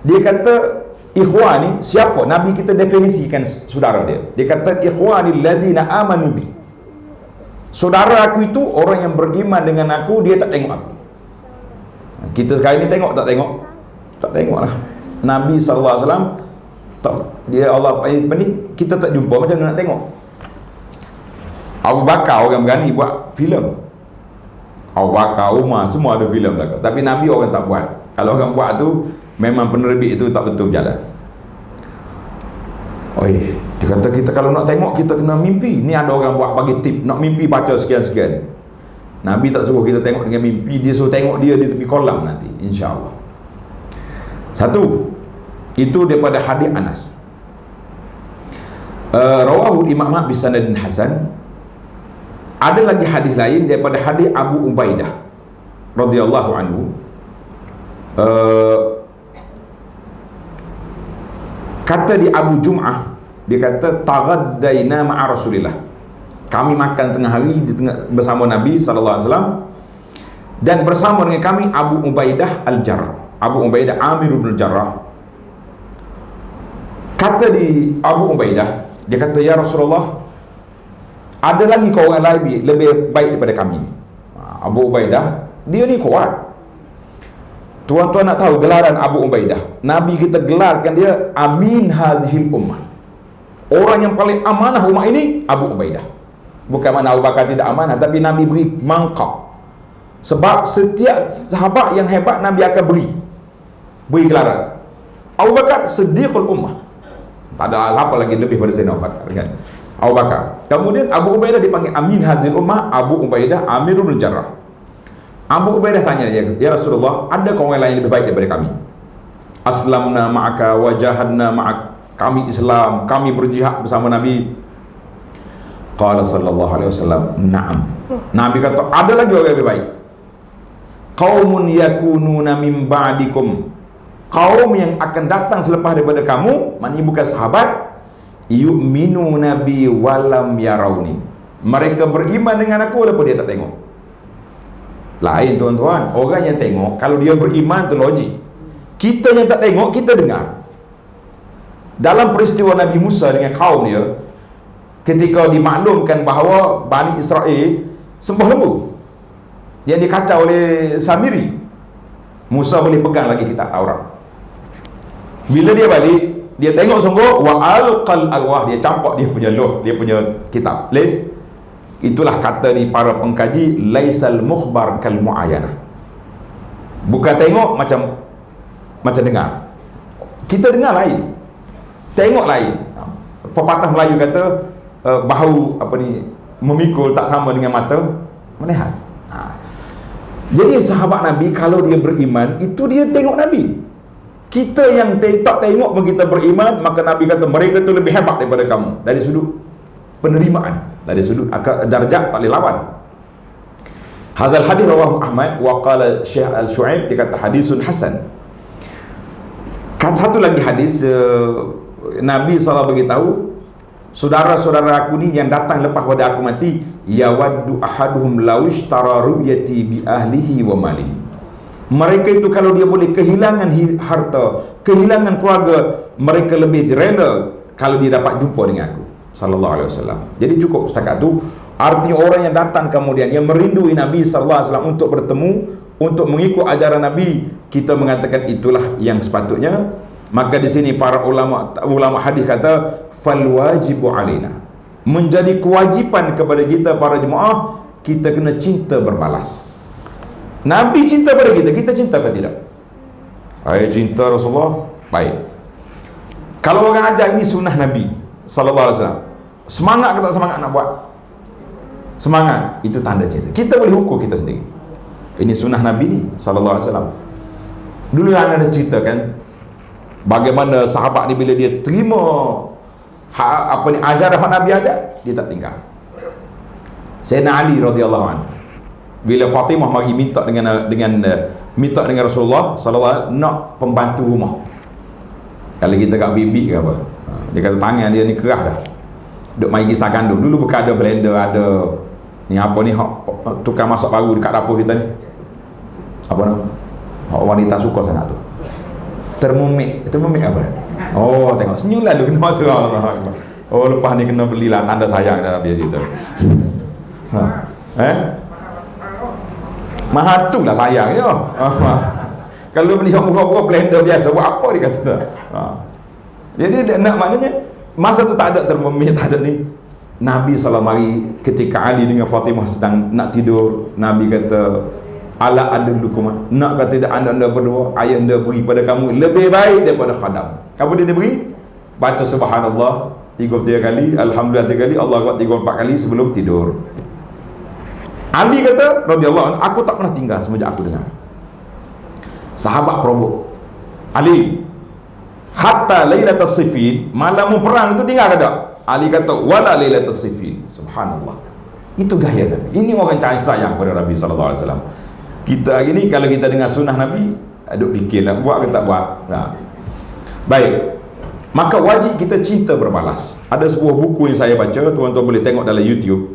dia kata ikhwani, siapa? Nabi kita definisikan saudara dia. Dia kata ikhwani alladhina amanu bi, Saudara aku itu orang yang beriman dengan aku, dia tak tengok aku. Kita sekarang ni tengok tak tengok? Tak tengok lah. Nabi SAW tak, dia Allah apa ni, kita tak jumpa, macam mana nak tengok? Abu Bakar orang berani buat filem. Abu Bakar, Umar, semua ada filem belakang. Tapi Nabi orang tak buat. Kalau orang buat tu, memang penerbit itu tak betul berjalan. Oi, dia kata kita kalau nak tengok kita kena mimpi. Ni ada orang buat bagi tip, nak mimpi baca sekian-sekian. Nabi tak suruh kita tengok dengan mimpi, dia suruh tengok dia di tepi kolam nanti, insya-Allah. Satu, itu daripada hadis Anas. Rawahu Imam Ahmad bisanadin hasan. Ada lagi hadis lain daripada hadis Abu Ubaidah radhiyallahu anhu. Kata di Abu Jum'ah, dia kata taghaddaina ma'a Rasulillah. Kami makan tengah hari bersama Nabi SAW, dan bersama dengan kami Abu Ubaidah Al-Jarrah, Abu Ubaidah Amir bin Jarrah. Kata di Abu Ubaidah, dia kata, ya Rasulullah, ada lagi kau orang lain lebih baik daripada kami ni. Abu Ubaidah, dia ni kuat. Tuan-tuan nak tahu gelaran Abu Ubaidah, Nabi kita gelarkan dia Amin Hadhil Ummah, orang yang paling amanah ummah ini, Abu Ubaidah. Bukan mana Abu Bakar tidak amanah, tapi Nabi beri mangkap. Sebab setiap sahabat yang hebat Nabi akan beri gelaran. Abu Bakar Siddiqul Ummah, tak ada siapa lagi lebih pada Sayyidina Abu Bakar kan? Abu Bakar. Kemudian Abu Ubaidah dipanggil Amin Hadhil Ummah, Abu Ubaidah Amirul Jarrah. Abu Ubaidah tanya, ya Rasulullah, ada kau orang lain yang lebih baik daripada kami? Aslamna ma'aka wa jahadna ma'ak. Kami Islam, kami berjihad bersama Nabi. Qala sallallahu alaihi wasallam, na'am. Nabi kata, ada lagi orang yang lebih baik. Qaumun yakununa min ba'dikum. Kaum yang akan datang selepas daripada kamu, maknanya bukan sahabat, yu'minuna bi walam yarawni. Mereka beriman dengan aku walaupun dia tak tengok. Lain tuan-tuan, orang yang tengok, kalau dia beriman tu logik. Kita yang tak tengok, kita dengar. Dalam peristiwa Nabi Musa dengan kaum dia, ketika dimaklumkan bahawa Bani Israel sembah lembu yang dikacau oleh Samiri, Musa boleh pegang lagi kitab Taurat. Bila dia balik, dia tengok sungguh, wa alqal alwah, dia campak dia punya loh, dia punya kitab. Itulah kata di para pengkaji, laisal mukhbar kal muayanah. Bukan tengok macam dengar. Kita dengar lain, tengok lain. Pepatah Melayu kata bahu memikul tak sama dengan mata melihat. Jadi sahabat Nabi kalau dia beriman, itu dia tengok Nabi. Kita yang tak tengok pun kita beriman, maka Nabi kata mereka itu lebih hebat daripada kamu dari sudut penerimaan, dari sudut darjat tak boleh lawan. Hazal hadis rawahu Ahmad wa qala Syekh Al-Syu'aib, dia kata hadisun hasan. Satu lagi hadis, Nabi SAW beritahu, saudara-saudara aku ni yang datang lepas pada aku mati, yawaddu ahaduhum lawishtara ru'yati bi ahlihi wa malihi. Mereka itu kalau dia boleh kehilangan harta, kehilangan keluarga, mereka lebih rela kalau dia dapat jumpa dengan aku sallallahu alaihi wasallam. Jadi cukup setakat tu. Artinya orang yang datang kemudian yang merindui Nabi sallallahu alaihi wasallam untuk bertemu, untuk mengikut ajaran Nabi, kita mengatakan itulah yang sepatutnya. Maka di sini para ulama hadis kata fal wajibu alaina, menjadi kewajipan kepada kita para jemaah, kita kena cinta berbalas. Nabi cinta pada kita, kita cinta atau tidak? Cinta Rasulullah, baik. Kalau orang ajar ini sunnah Nabi sallallahu alaihi wasallam, semangat ke tak semangat nak buat? Semangat, itu tanda cinta. Kita boleh ukur kita sendiri. Ini sunnah Nabi ni sallallahu alaihi wasallam. Dulu anda ada ceritakan bagaimana sahabat ni bila dia terima ajaran Nabi ajar, dia tak tinggal. Sayyidina Ali radhiyallahu anhu, bila Fatimah mari minta dengan Rasulullah sallallahu alaihi wasallam nak pembantu rumah. Kalau kita kat bibi ke apa, dia kata tangan dia ni kerah dah, duk main kisah gandum. Dulu bukan ada blender, ada ni apa ni, tukang masak baru dekat dapur kita ni, apa nama, wanita suka sangat tu, termomik apa? Oh, tengok senyum lah lu kena tu. Oh, lepas ni kena belilah tanda sayang dah biasa cerita. Mahatu lah sayang ya. Kalau beli murah-murah blender biasa, buat apa dia kata? Jadi dia nak, maknanya masa tu tak ada termomit, tak ada ni. Nabi SAW ketika Ali dengan Fatimah sedang nak tidur, Nabi kata, ala adullukum, nak kata tidak anda berdua, ayah anda beri pada kamu lebih baik daripada khadam. Apa dia beri? Baca subhanallah 3 kali, alhamdulillah 3 kali, Allah Akbar 3-4 kali sebelum tidur. Ali kata radhiyallahu anhu, aku tak pernah tinggal semenjak aku dengar. Sahabat provoke Ali, hatta lailatul sifin, malam perang itu tinggal ada. Ali kata wala lailatul sifin. Subhanallah. Itu gaya Nabi. Ini orang cari sayang pada Nabi sallallahu alaihi wasallam. Kita hari ni kalau kita dengar sunnah Nabi, duk fikirlah buat ke tak buat. Baik. Maka wajib kita cinta berbalas. Ada sebuah buku yang saya baca, tuan-tuan boleh tengok dalam YouTube.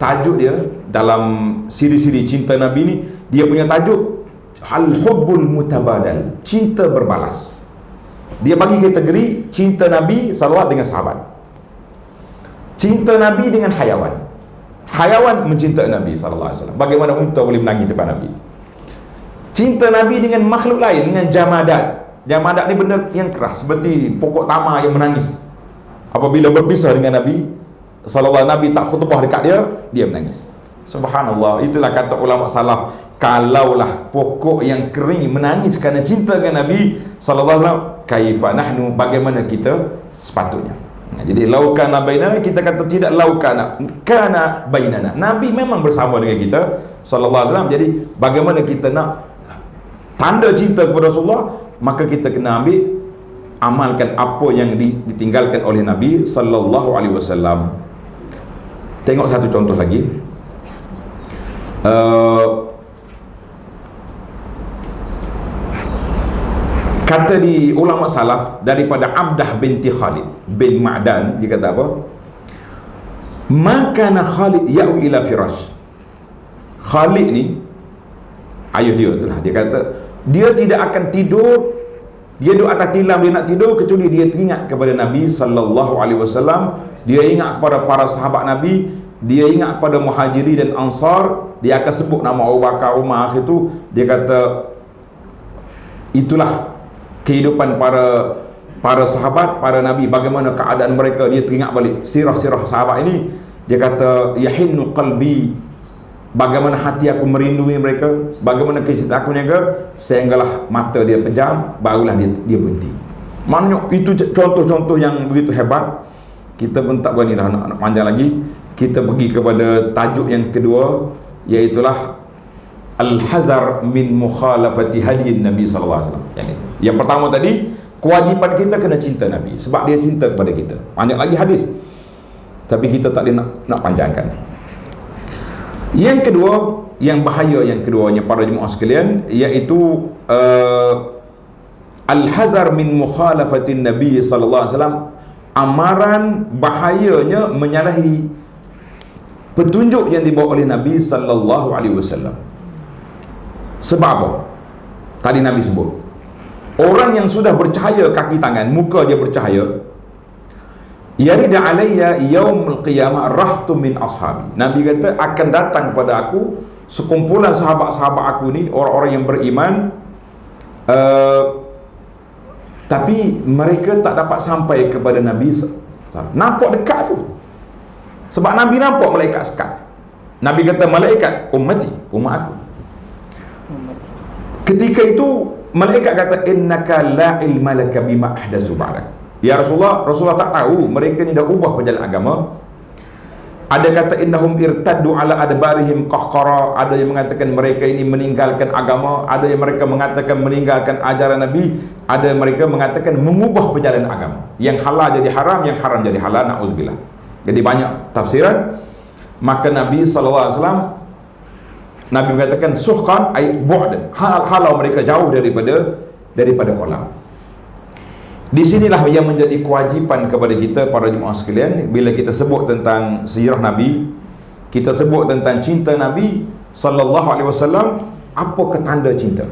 Tajuk dia dalam siri-siri cinta Nabi ni, dia punya tajuk Al-Hubbul Mutabadal, cinta berbalas. Dia bagi kategori cinta Nabi salawat dengan sahabat, cinta Nabi dengan hayawan. Hayawan mencintai Nabi sallallahu alaihi wasallam. Bagaimana unta boleh menangis depan Nabi. Cinta Nabi dengan makhluk lain, dengan jamadat. Jamadat ni benda yang keras, seperti pokok tamar yang menangis. Apabila berpisah dengan Nabi sallallahu alaihi wasallam, Nabi tak khutbah dekat dia, dia menangis. Subhanallah. Itulah kata ulama salaf, kalaulah pokok yang kering menangis kerana cinta dengan Nabi sallallahu alaihi wasallam, kaifa nahnu, bagaimana kita sepatutnya. Jadi laukana bainana, kita kata tidak, laukana kana bainana. Nabi memang bersama dengan kita sallallahu alaihi wasallam. Jadi bagaimana kita nak tanda cinta kepada Rasulullah, maka kita kena amalkan apa yang ditinggalkan oleh Nabi sallallahu alaihi wasallam. Tengok satu contoh lagi. Kata di ulama salaf daripada Abdah binti Khalid bin Ma'dan, dia kata apa? Makana Khalid ya'u ila firash. Khalid ni ayah dia tu lah, dia kata dia tidak akan tidur, dia duduk atas tilam, dia nak tidur kecuali dia teringat kepada Nabi sallallahu alaihi wasallam, dia ingat kepada para sahabat Nabi, dia ingat kepada Muhajiri dan Ansar, dia akan sebut nama Abu Bakar, Umar. Itu dia kata itulah kehidupan para sahabat, para Nabi, bagaimana keadaan mereka. Dia teringat balik sirah-sirah sahabat ini. Dia kata yahinnu qalbi, bagaimana hati aku merindui mereka, bagaimana kecintaan aku niaga, sehinggalah mata dia pejam, barulah dia berhenti. Maknanya itu contoh-contoh yang begitu hebat. Kita pun tak berani dah nak panjang lagi. Kita pergi kepada tajuk yang kedua, iaitulah Al-Hazar min mukhalafati hadiyin Nabi sallallahu alaihi wasallam. Yang pertama tadi, kewajipan kita kena cinta Nabi sebab dia cinta kepada kita. Banyak lagi hadis, tapi kita tak boleh nak panjangkan. Yang kedua, yang bahaya yang keduanya para jemaah sekalian, iaitu Al-Hazar min mukhalafati Nabi sallallahu alaihi wasallam. Amaran bahayanya menyalahi petunjuk yang dibawa oleh Nabi sallallahu alaihi wasallam. Sebab apa? Tadi Nabi sebut, orang yang sudah bercahaya kaki tangan, muka dia bercahaya, yarida alayya yaumul qiyamah rahtu min ashabi. Nabi kata akan datang kepada aku sekumpulan sahabat-sahabat aku ni, orang-orang yang beriman, tapi mereka tak dapat sampai kepada Nabi. Nampak dekat tu, sebab Nabi nampak malaikat sekat. Nabi kata malaikat ummati, umat aku. Ketika itu malaikat kata innaka la ilma laka bima ahdatsu ba'dak. Ya Rasulullah tak tahu mereka ni dah ubah perjalanan agama. Ada kata innahum irtaddu ala adbarihim qahqara, ada yang mengatakan mereka ini meninggalkan agama, ada yang mereka mengatakan meninggalkan ajaran Nabi, ada mereka mengatakan mengubah perjalanan agama. Yang halal jadi haram, yang haram jadi halal, na'udzubillah. Jadi banyak tafsiran. Maka Nabi sallallahu alaihi wasallam, Nabi mengatakan suhqan ay bu'dan, halau mereka jauh daripada kolam. Di sinilah yang menjadi kewajipan kepada kita para jemaah sekalian. Bila kita sebut tentang sirah Nabi, kita sebut tentang cinta Nabi sallallahu alaihi wasallam, apa tanda cinta?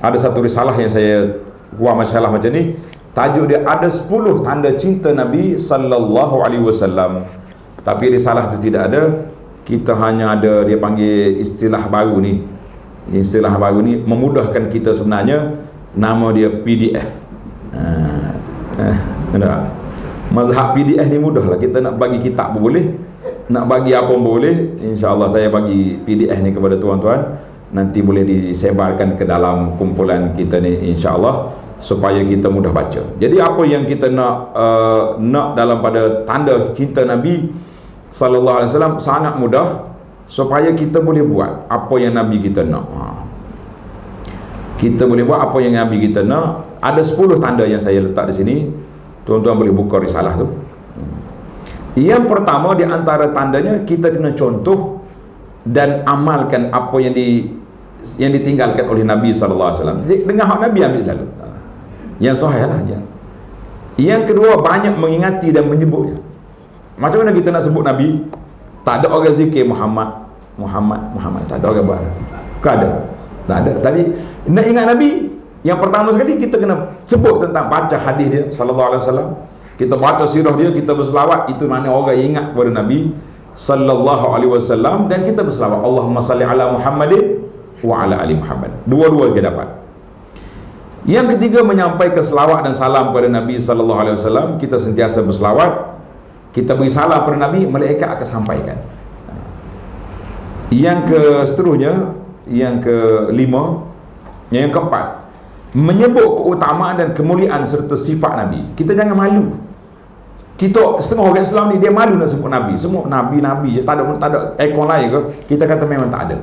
Ada satu risalah yang saya buat masalah macam ni, tajuk dia ada 10 tanda cinta Nabi sallallahu alaihi wasallam. Tapi risalah itu tidak ada. Kita hanya ada, dia panggil istilah baru ni. Istilah baru ni memudahkan kita sebenarnya, nama dia PDF. Mazhab PDF ni mudah lah. Kita nak bagi kitab pun boleh, nak bagi apa pun boleh. InsyaAllah saya bagi PDF ni kepada tuan-tuan, nanti boleh disebarkan ke dalam kumpulan kita ni insyaAllah, supaya kita mudah baca. Jadi apa yang kita nak dalam pada tanda cinta Nabi sallallahu alaihi wasallam sangat mudah, supaya kita boleh buat apa yang Nabi kita nak. Kita boleh buat apa yang Nabi kita nak. Ada 10 tanda yang saya letak di sini. Tuan-tuan boleh buka risalah tu. Yang pertama di antara tandanya, kita kena contoh dan amalkan apa yang ditinggalkan oleh Nabi sallallahu alaihi wasallam. Dengan hak Nabi ambil selalu. Yang sahih lah. Yang kedua, banyak mengingati dan menyebutnya. Macam mana kita nak sebut Nabi? Tak ada orang zikir Muhammad, tak ada orang buat. Bukan ada. Tak ada. Tapi nak ingat Nabi, yang pertama sekali kita kena sebut tentang baca hadis dia sallallahu alaihi wasallam. Kita baca sirah dia, kita berselawat. Itu mana orang ingat kepada Nabi sallallahu alaihi wasallam. Dan kita berselawat, Allahumma salli ala Muhammadin wa ala ali Muhammad. Dua-dua kita dapat. Yang ketiga, menyampaikan selawat dan salam kepada Nabi sallallahu alaihi wasallam. Kita sentiasa berselawat, kita beri salam kepada Nabi, malaikat akan sampaikan. Yang seterusnya, yang kelima, yang keempat, menyebut keutamaan dan kemuliaan serta sifat Nabi. Kita jangan malu. Kita setengah orang Islam ni dia malu nak sebut Nabi. Semua Nabi je, tak ada ekor lain ke? Kita kata memang tak ada.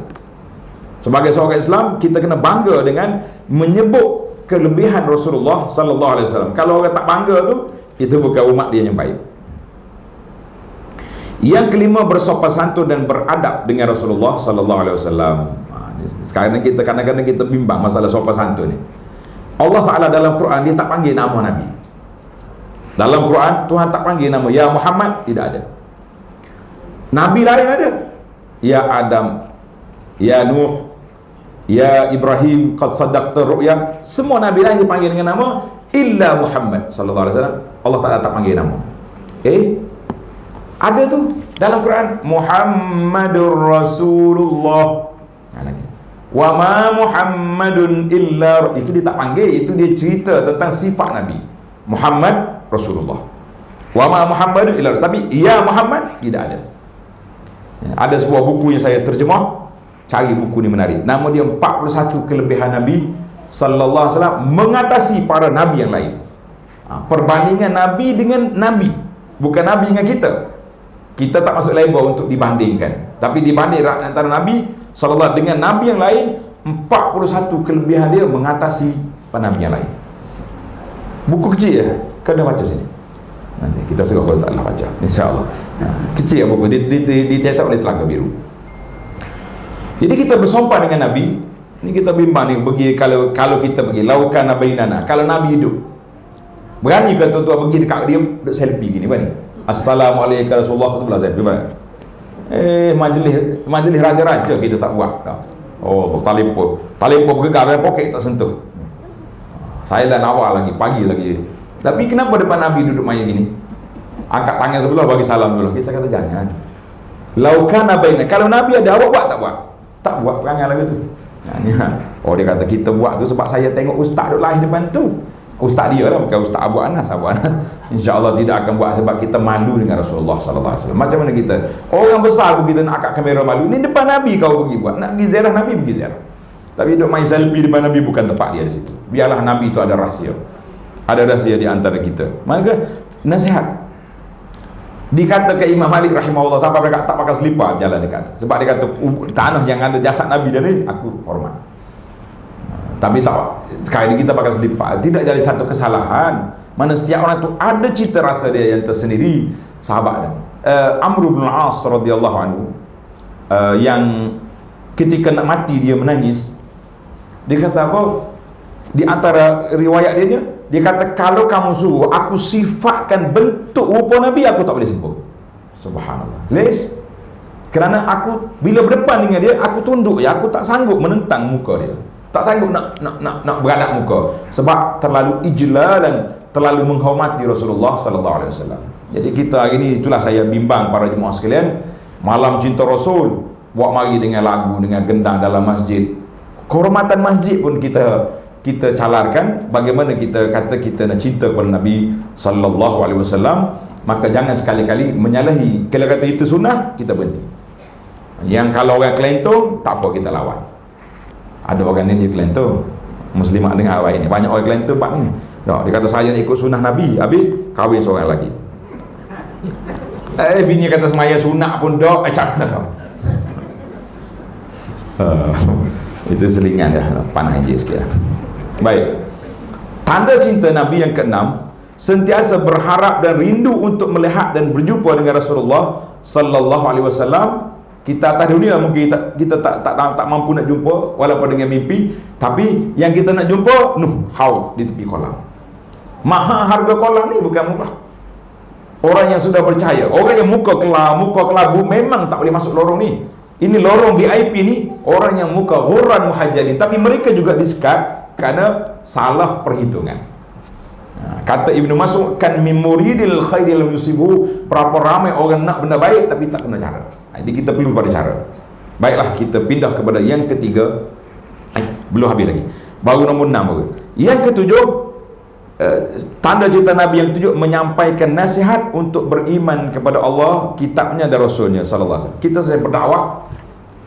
Sebagai seorang Islam, kita kena bangga dengan menyebut kelebihan Rasulullah sallallahu alaihi wasallam. Kalau orang tak bangga tu, itu bukan umat dia yang baik. Yang kelima, bersopan santun dan beradab dengan Rasulullah sallallahu alaihi wasallam. Sekarang kita kadang-kadang kita bimbang masalah sopan santun ni. Allah Ta'ala dalam Quran dia tak panggil nama Nabi. Dalam Quran Tuhan tak panggil nama ya Muhammad, tidak ada. Nabi lain ada. Ya Adam, ya Nuh, ya Ibrahim, qad saddaqta ru'ya. Semua Nabi lain dipanggil dengan nama illa Muhammad sallallahu alaihi wasallam. Allah Ta'ala tak panggil nama. Ada tu dalam Quran, Muhammadur Rasulullah. Wa ma Muhammadun illa, itu dia tak panggil, itu dia cerita tentang sifat Nabi. Muhammad Rasulullah. Wa ma Muhammadun illa, tapi ya Muhammad tidak ada. Ada sebuah buku yang saya terjemah, cari buku ni menarik. Nama dia 41 kelebihan Nabi sallallahu alaihi wasallam mengatasi para nabi yang lain. Perbandingan Nabi dengan Nabi, bukan Nabi dengan kita. Kita tak masuk label untuk dibandingkan, tapi dibanding antara Nabi sallallahu dengan Nabi yang lain, 41 kelebihan dia mengatasi para Nabi yang lain. Buku kecil ya, kena baca sini. Nanti kita serah kalau tak baca, insyaAllah. Kecil ya buku, dicetak oleh Telaga Biru. Jadi kita bersopan dengan Nabi. Ni kita bimbang ni, kalau kita pergi laukan nabainana, kalau Nabi hidup, berani ke tuan-tuan pergi dekat dia duduk selfie gini, berani? Assalamualaikum Rasulullah sebelah saya, gimana? Majlis raja-raja kita tak buat. Oh, telefon bergegar dalam poket tak sentuh. Saya dah nawar lagi, pagi lagi. Tapi kenapa depan Nabi duduk main gini? Angkat tangan sebelah bagi salam dulu. Kita kata jangan. Laukan nabaina, kalau Nabi ada, awak buat tak buat? Tak buat perangai lagi tu. Oh, dia kata kita buat tu sebab saya tengok ustaz duduk lain depan tu. Ustaz dia lah, bukan Ustaz Abu Anas. InsyaAllah tidak akan buat sebab kita malu dengan Rasulullah sallallahu alaihi wasallam. Macam mana kita? Orang besar pun kita nak angkat kamera malu. Ni depan Nabi kau pergi buat. Nak pergi ziarah Nabi, pergi ziarah. Tapi duk main selfie depan Nabi bukan tempat dia di situ. Biarlah Nabi itu ada rahsia. Ada rahsia di antara kita. Maka nasihat. Dikata ke Imam Malik rahimahullah, sampai mereka tak pakai selipar jalan dekat. Sebab dia kata tanah yang ada jasad Nabi dia ni aku hormat. Tapi tak, sekali kita pakai selipar tidak jadi satu kesalahan. Mana setiap orang tu ada cita rasa dia yang tersendiri. Sahabat dia Amr bin Al-As radhiyallahu anhu, yang ketika nak mati dia menangis. Dia kata apa? Di antara riwayat dia kata, kalau kamu suruh aku sifatkan bentuk rupa Nabi, aku tak boleh sebut. Subhanallah. Lepas kerana aku bila berdepan dengan dia, aku tunduk ya, aku tak sanggup menentang muka dia. Tak sanggup nak beradab muka sebab terlalu ijlal dan terlalu menghormati Rasulullah sallallahu alaihi wasallam. Jadi kita hari ni, itulah saya bimbang para jemaah sekalian, malam cinta Rasul buat mari dengan lagu, dengan gendang dalam masjid. Kehormatan masjid pun kita calarkan. Bagaimana kita kata kita nak cinta kepada Nabi sallallahu alaihi wasallam, maka jangan sekali-kali menyalahi. Kalau kata itu sunnah, kita berhenti. Yang kalau orang kelentong, tak apa, kita lawan. Ada orang ni dia kelentong, muslimat dengar awal ini, banyak orang kelentong pak ni. Dia kata saya nak ikut sunnah Nabi, habis kahwin seorang lagi. Bini kata semaya sunat pun dok, cakap kau. Itu selingan ya, panah je sikit. Baik. Tanda cinta Nabi yang keenam, sentiasa berharap dan rindu untuk melihat dan berjumpa dengan Rasulullah sallallahu alaihi wasallam. Kita atas dunia mungkin kita tak mampu nak jumpa walaupun dengan mimpi, tapi yang kita nak jumpa haud di tepi kolam. Mahal harga kolam ni bukan murah. Orang yang sudah percaya, orang yang muka kelabu memang tak boleh masuk lorong ni. Ini lorong VIP ni, orang yang muka ghurran muhajjalin, tapi mereka juga disekat kerana salah perhitungan. Kata Ibnu Mas'ud, kan min muridil khairi lam yusibu, berapa ramai orang nak benda baik tapi tak kena cara. Jadi kita perlu pada cara. Baiklah, kita pindah kepada yang ketiga. Belum habis lagi, baru nombor 6 baru. Yang ketujuh, tanda cinta Nabi yang ketujuh, menyampaikan nasihat untuk beriman kepada Allah, kitabnya dan Rasulnya sallallahu alaihi wasallam. Kita saya berdakwah,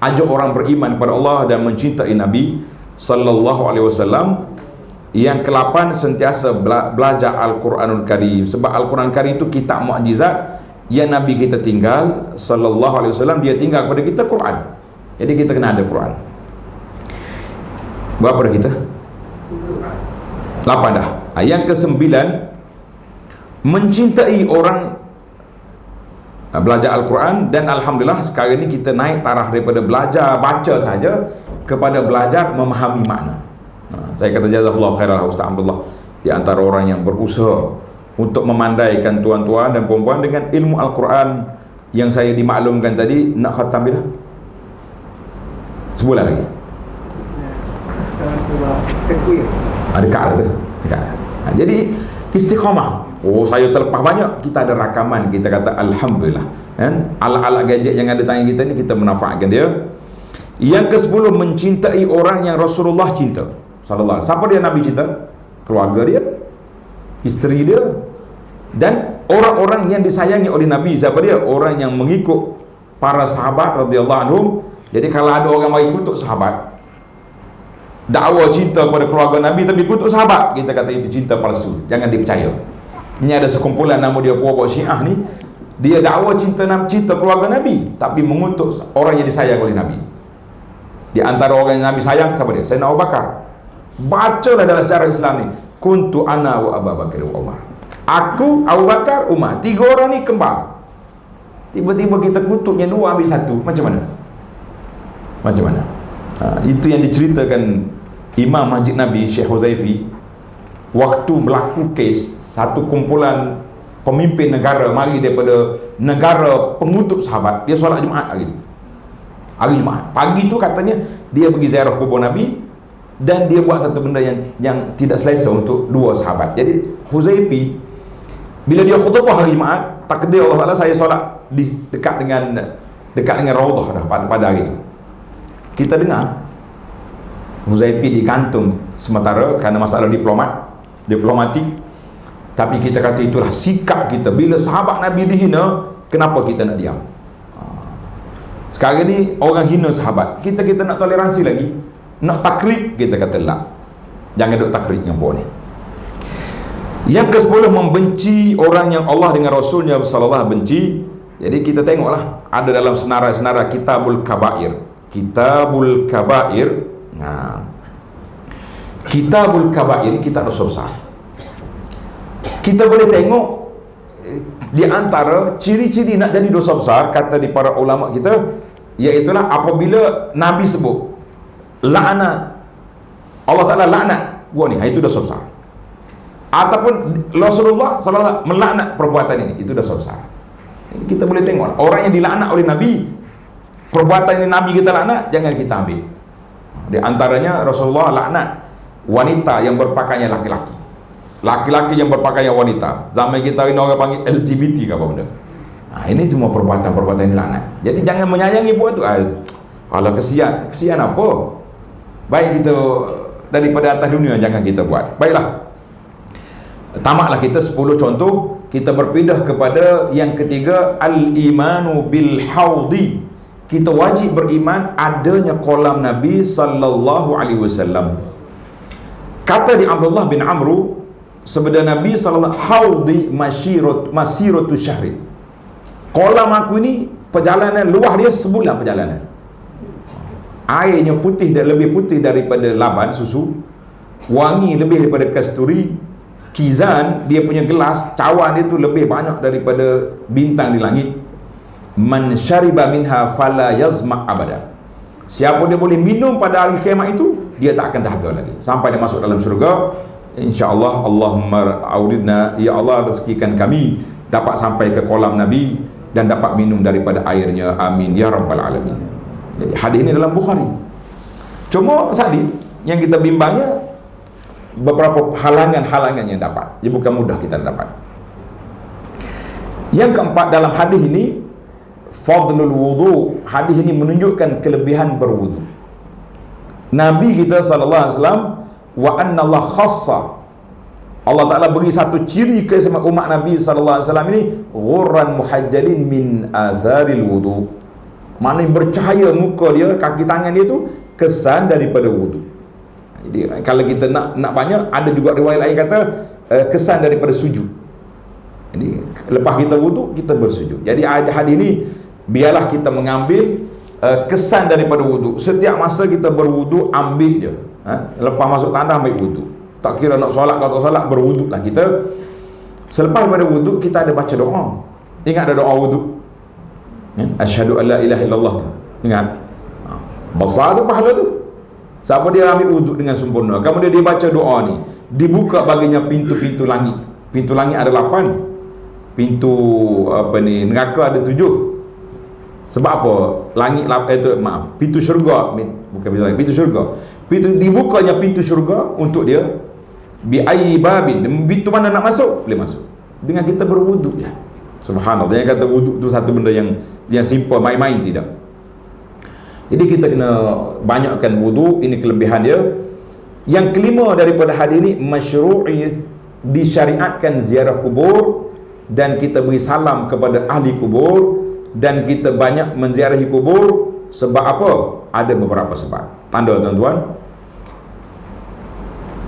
ajak orang beriman kepada Allah dan mencintai Nabi sallallahu alaihi wasallam. Yang ke-8, sentiasa belajar Al-Quranul Karim. Sebab Al-Quran Karim itu kitab mukjizat yang Nabi kita tinggal sallallahu alaihi wasallam, dia tinggal kepada kita Quran. Jadi kita kena ada Quran. Berapa dah kita? 8 dah. Yang ke-9, mencintai orang belajar Al-Quran. Dan Alhamdulillah sekarang ni kita naik taraf daripada belajar baca saja kepada belajar memahami makna. Saya kata jazakallahu khairan Ustaz Abdullah, di antara orang yang berusaha untuk memandaikan tuan-tuan dan puan-puan dengan ilmu Al-Quran yang saya dimaklumkan tadi. Nak khatam bila? Sebulan lagi. Sekarang surah Takwir. Dekat lah tu. Dekat. Jadi istiqamah. Saya terlepas banyak, kita ada rakaman, kita kata Alhamdulillah kan? Alat-alat gadget yang ada tangan kita ni, kita memanfaatkan dia. Yang ke-10, mencintai orang yang Rasulullah cinta sallallahu alaihi wasallam. Siapa dia Nabi cinta? Keluarga dia, isteri dia, dan orang-orang yang disayangi oleh Nabi. Siapa dia? Orang yang mengikut para sahabat radhiyallahu anhum. Jadi kalau ada orang mari kutuk sahabat, dakwa cinta kepada keluarga Nabi tapi kutuk sahabat, kita kata itu cinta palsu, jangan dipercaya. Ini ada sekumpulan nama dia puak-puak Syiah ni, dia dakwa cinta keluarga Nabi tapi mengutuk orang yang disayang oleh Nabi. Di antara orang yang Nabi sayang, siapa dia? Sayyidina Abu Bakar. Bacalah dalam sejarah Islam ni, kuntu ana wa Abu Bakar wa Umar. Aku, Abu Bakar, Umar. 3 orang ni kembar. Tiba-tiba kita kutuknya 2 ambil 1. Macam mana? Macam mana? Itu yang diceritakan Imam Masjid Nabi Syekh Huzaifi waktu berlaku kes satu kumpulan pemimpin negara mari daripada negara pengutuk sahabat. Dia solat Jumaat hari tu. Hari Jumaat. Pagi tu katanya dia pergi ziarah kubur Nabi dan dia buat satu benda yang tidak selesa untuk 2 sahabat. Jadi Huzaifi bila dia khutbah hari Jumaat, takdir Allah Taala saya solat dekat dengan Raudhah dah pada hari itu. Kita dengar Huzaifi digantung sementara kerana masalah diplomatik. Tapi kita kata itulah sikap kita. Bila sahabat Nabi dihina, kenapa kita nak diam? Sekarang ni orang hina sahabat, kita nak toleransi lagi? Nak takrib, kita kata lah, jangan duk takrib yang buat ni. Yang ke-10, membenci orang yang Allah dengan Rasulnya sallallahu benci. Jadi kita tengoklah, ada dalam senarai-senarai Kitabul Kabair. Kitabul Kabair. Kitabul Kabair ini kitab dosa besar. Kita boleh tengok di antara ciri-ciri nak jadi dosa besar, kata di para ulama kita, iaitulah apabila Nabi sebut laknat, Allah Ta'ala laknat buat ni, itu dosa besar. Ataupun Rasulullah SAW melaknat perbuatan ini, itu dosa besar. Kita boleh tengok orang yang dilaknat oleh Nabi, perbuatan yang Nabi kita laknat, jangan kita ambil. Di antaranya Rasulullah laknat wanita yang berpakaian laki-laki. laki-laki yang berpakaian wanita. Zaman kita ini orang panggil LGBT ke apa benda. Ini semua perbuatan-perbuatan yang dilaknat. Jadi jangan menyayangi buat tu. Kalau kesian apa? Baik kita daripada atas dunia jangan kita buat. Baiklah. Tamatlah kita 10 contoh. Kita berpindah kepada yang ketiga, al-imanu bil haudi. Kita wajib beriman adanya kolam Nabi sallallahu alaihi wasallam. Kata di Abdullah bin Amru, sebenarnya Nabi sallallahu haudi masiratu syahri. Kolam aku ni perjalanan luah dia sebulan perjalanan. Airnya putih dan lebih putih daripada laban susu, wangi lebih daripada kasturi, kizan dia punya gelas cawan dia tu lebih banyak daripada bintang di langit. Man syariba minha fala yazma abada. Siapa dia boleh minum pada hari kiamat itu, dia tak akan dahaga lagi sampai dia masuk dalam syurga. InsyaAllah, Allahumma audidna, ya Allah rezekikan kami dapat sampai ke kolam Nabi dan dapat minum daripada airnya, amin ya rabbal alamin. Jadi hadis ini dalam Bukhari. Cuma tadi yang kita bimbangnya beberapa halangan-halangan yang dapat. Dia bukan mudah kita dapat. Yang keempat dalam hadis ini, fadlul wudu. Hadis ini menunjukkan kelebihan berwudu. Nabi kita sallallahu alaihi wasallam, wa anna Allah khassa, Allah Ta'ala beri satu ciri keistimewaan umat Nabi sallallahu alaihi wasallam ini, ghurran muhajjalin min azaril wudu. Maknanya bercahaya muka dia, kaki tangan dia tu kesan daripada wudu. Jadi kalau kita nak banyak, ada juga riwayat lain kata kesan daripada sujud. Jadi lepas kita wudu, kita bersujud. Jadi hadis ini biarlah kita mengambil kesan daripada wudu. Setiap masa kita berwudu, ambil je. Lepas masuk tandas, ambil wudu. Tak kira nak solat atau tak solat, berwuduklah kita. Selepas daripada wudu, kita ada baca doa. Ingat ada doa wudu? Asyhadu an la ilaha illallah tu. Ingat? Besar tu pahala tu. Siapa dia ambil wuduk dengan sempurna, kemudian dia baca doa ni, dibuka baginya pintu-pintu langit. Pintu langit ada 8. Pintu neraka ada 7. Sebab apa? Pintu syurga, bukan pintu langit, pintu syurga. Dibukanya pintu syurga untuk dia. Bi ayyi babin, pintu mana nak masuk, boleh masuk. Dengan kita berwuduk ya. Subhanallah. Dia kata wuduk tu satu benda yang simple, main-main tidak. Jadi kita kena banyakkan wudu, ini kelebihan dia. Yang kelima daripada hadis ini, masyru'i, disyariatkan ziarah kubur, dan kita beri salam kepada ahli kubur, dan kita banyak menziarahi kubur. Sebab apa? Ada beberapa sebab. Tanda tuan-tuan,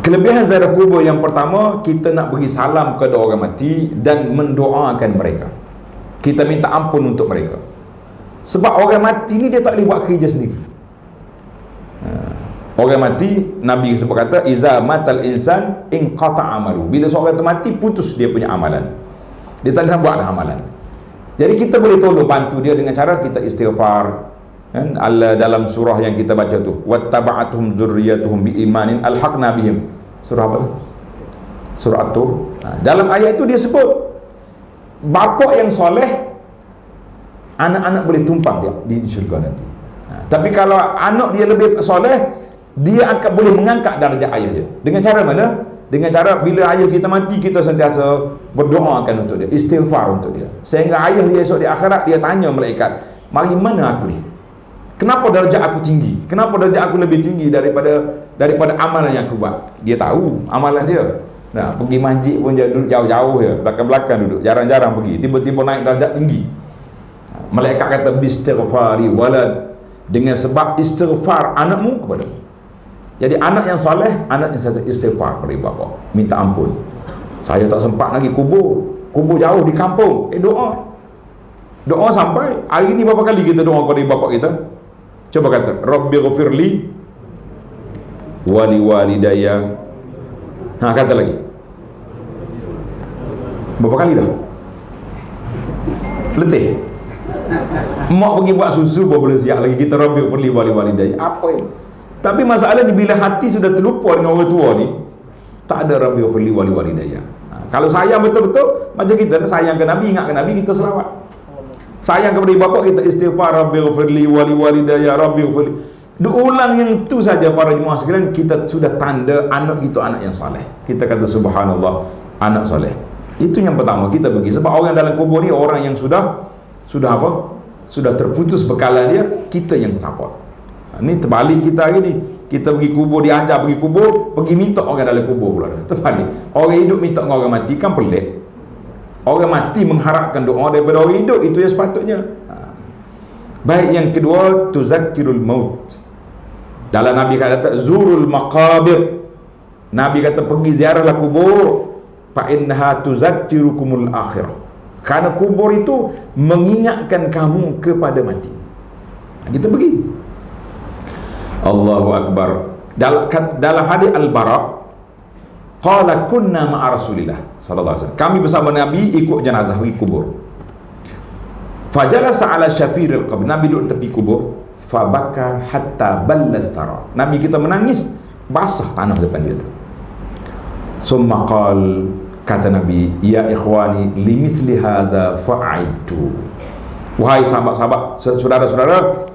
kelebihan ziarah kubur yang pertama, kita nak beri salam kepada orang mati dan mendoakan mereka. Kita minta ampun untuk mereka. Sebab orang mati ni dia tak boleh buat kerja sendiri. Orang mati, Nabi sebut kata, iza matal insan inqata amalu. Bila seorang tu mati, putus dia punya amalan. Dia tak boleh buat dah amalan. Jadi kita boleh tolong bantu dia dengan cara kita istighfar. Kan? Dalam surah yang kita baca tu, wattaba'atuhum dzurriyyatuhum biimanin alhaqna bihim. Surah apa tu? Surah At-Tur. Dalam ayat itu dia sebut bapa yang soleh, anak-anak boleh tumpang dia di syurga nanti. Tapi kalau anak dia lebih soleh, dia akan boleh mengangkat darjat ayah dia. Dengan cara mana? Dengan cara bila ayah kita mati, kita sentiasa berdoakan untuk dia, istighfar untuk dia, sehingga ayah dia esok di akhirat dia tanya malaikat, mari mana aku ni? Kenapa darjat aku tinggi? Kenapa darjat aku lebih tinggi daripada amalan yang aku buat? Dia tahu amalan dia. Nah, pergi masjid pun dia duduk jauh-jauh je, belakang-belakang duduk, jarang-jarang pergi. Tiba-tiba naik darjat tinggi. Malaikat kata bistighfari walad, dengan sebab istighfar anakmu kepada. Jadi anak yang soleh, anak yang saya istighfar kepada bapa, minta ampun. Saya tak sempat lagi kubur jauh di kampung. Doa sampai hari ni berapa kali kita doa kepada bapa kita? Coba kata, Rabbi ghafirli wali walidayya. Kata lagi. Berapa kali dah? Letih. Mak pergi buat susu baru boleh siap lagi kita Rabbi ghafirli wali walidayya. Apa ini? Tapi masalah ni bila hati sudah terlupa dengan orang tua ni, tak ada Rabbi ghafirli wali walidayya. Kalau sayang betul-betul, macam kita sayang ke Nabi, ingat ke Nabi, kita selawat. Sayang kepada ibu bapa, kita istighfar, Rabbi ghafirli wali walidayya, Rabbi ghafirli. Diulang yang tu saja para jemaah sekalian, kita sudah tanda anak itu anak yang soleh. Kita kata subhanallah, anak soleh. Itu yang pertama kita pergi. Sebab orang dalam kubur ni orang yang sudah apa? Sudah terputus bekalan dia, kita yang support. Ni terbalik kita hari ni. Kita pergi kubur, diajar pergi kubur, pergi minta orang dalam kubur pula. Terbalik. Orang hidup minta dengan orang mati kan pelik. Orang mati mengharapkan doa daripada orang hidup, itu yang sepatutnya. Baik, yang kedua, tuzakkirul maut. Dalam Nabi kata zurul maqabir. Nabi kata pergi ziarahlah kubur, fa innaha tuzakkirukumul akhirah. Karena kubur itu mengingatkan kamu kepada mati. Kita pergi. Allahu akbar. Dalam hadis Al-Bara, qala kunna ma'a Rasulillah sallallahu alaihi wasallam. Kami bersama Nabi ikut jenazah pergi kubur. Fajalasa ala syafiril qabr. Nabi duduk tepi kubur. Fabaka hatta ballas sara. Nabi kita menangis, basah tanah depan dia tu. Summa qal, kata Nabi, ya ikhwani limisli hadza fa'aitu. Wahai sahabat-sahabat, saudara-saudara,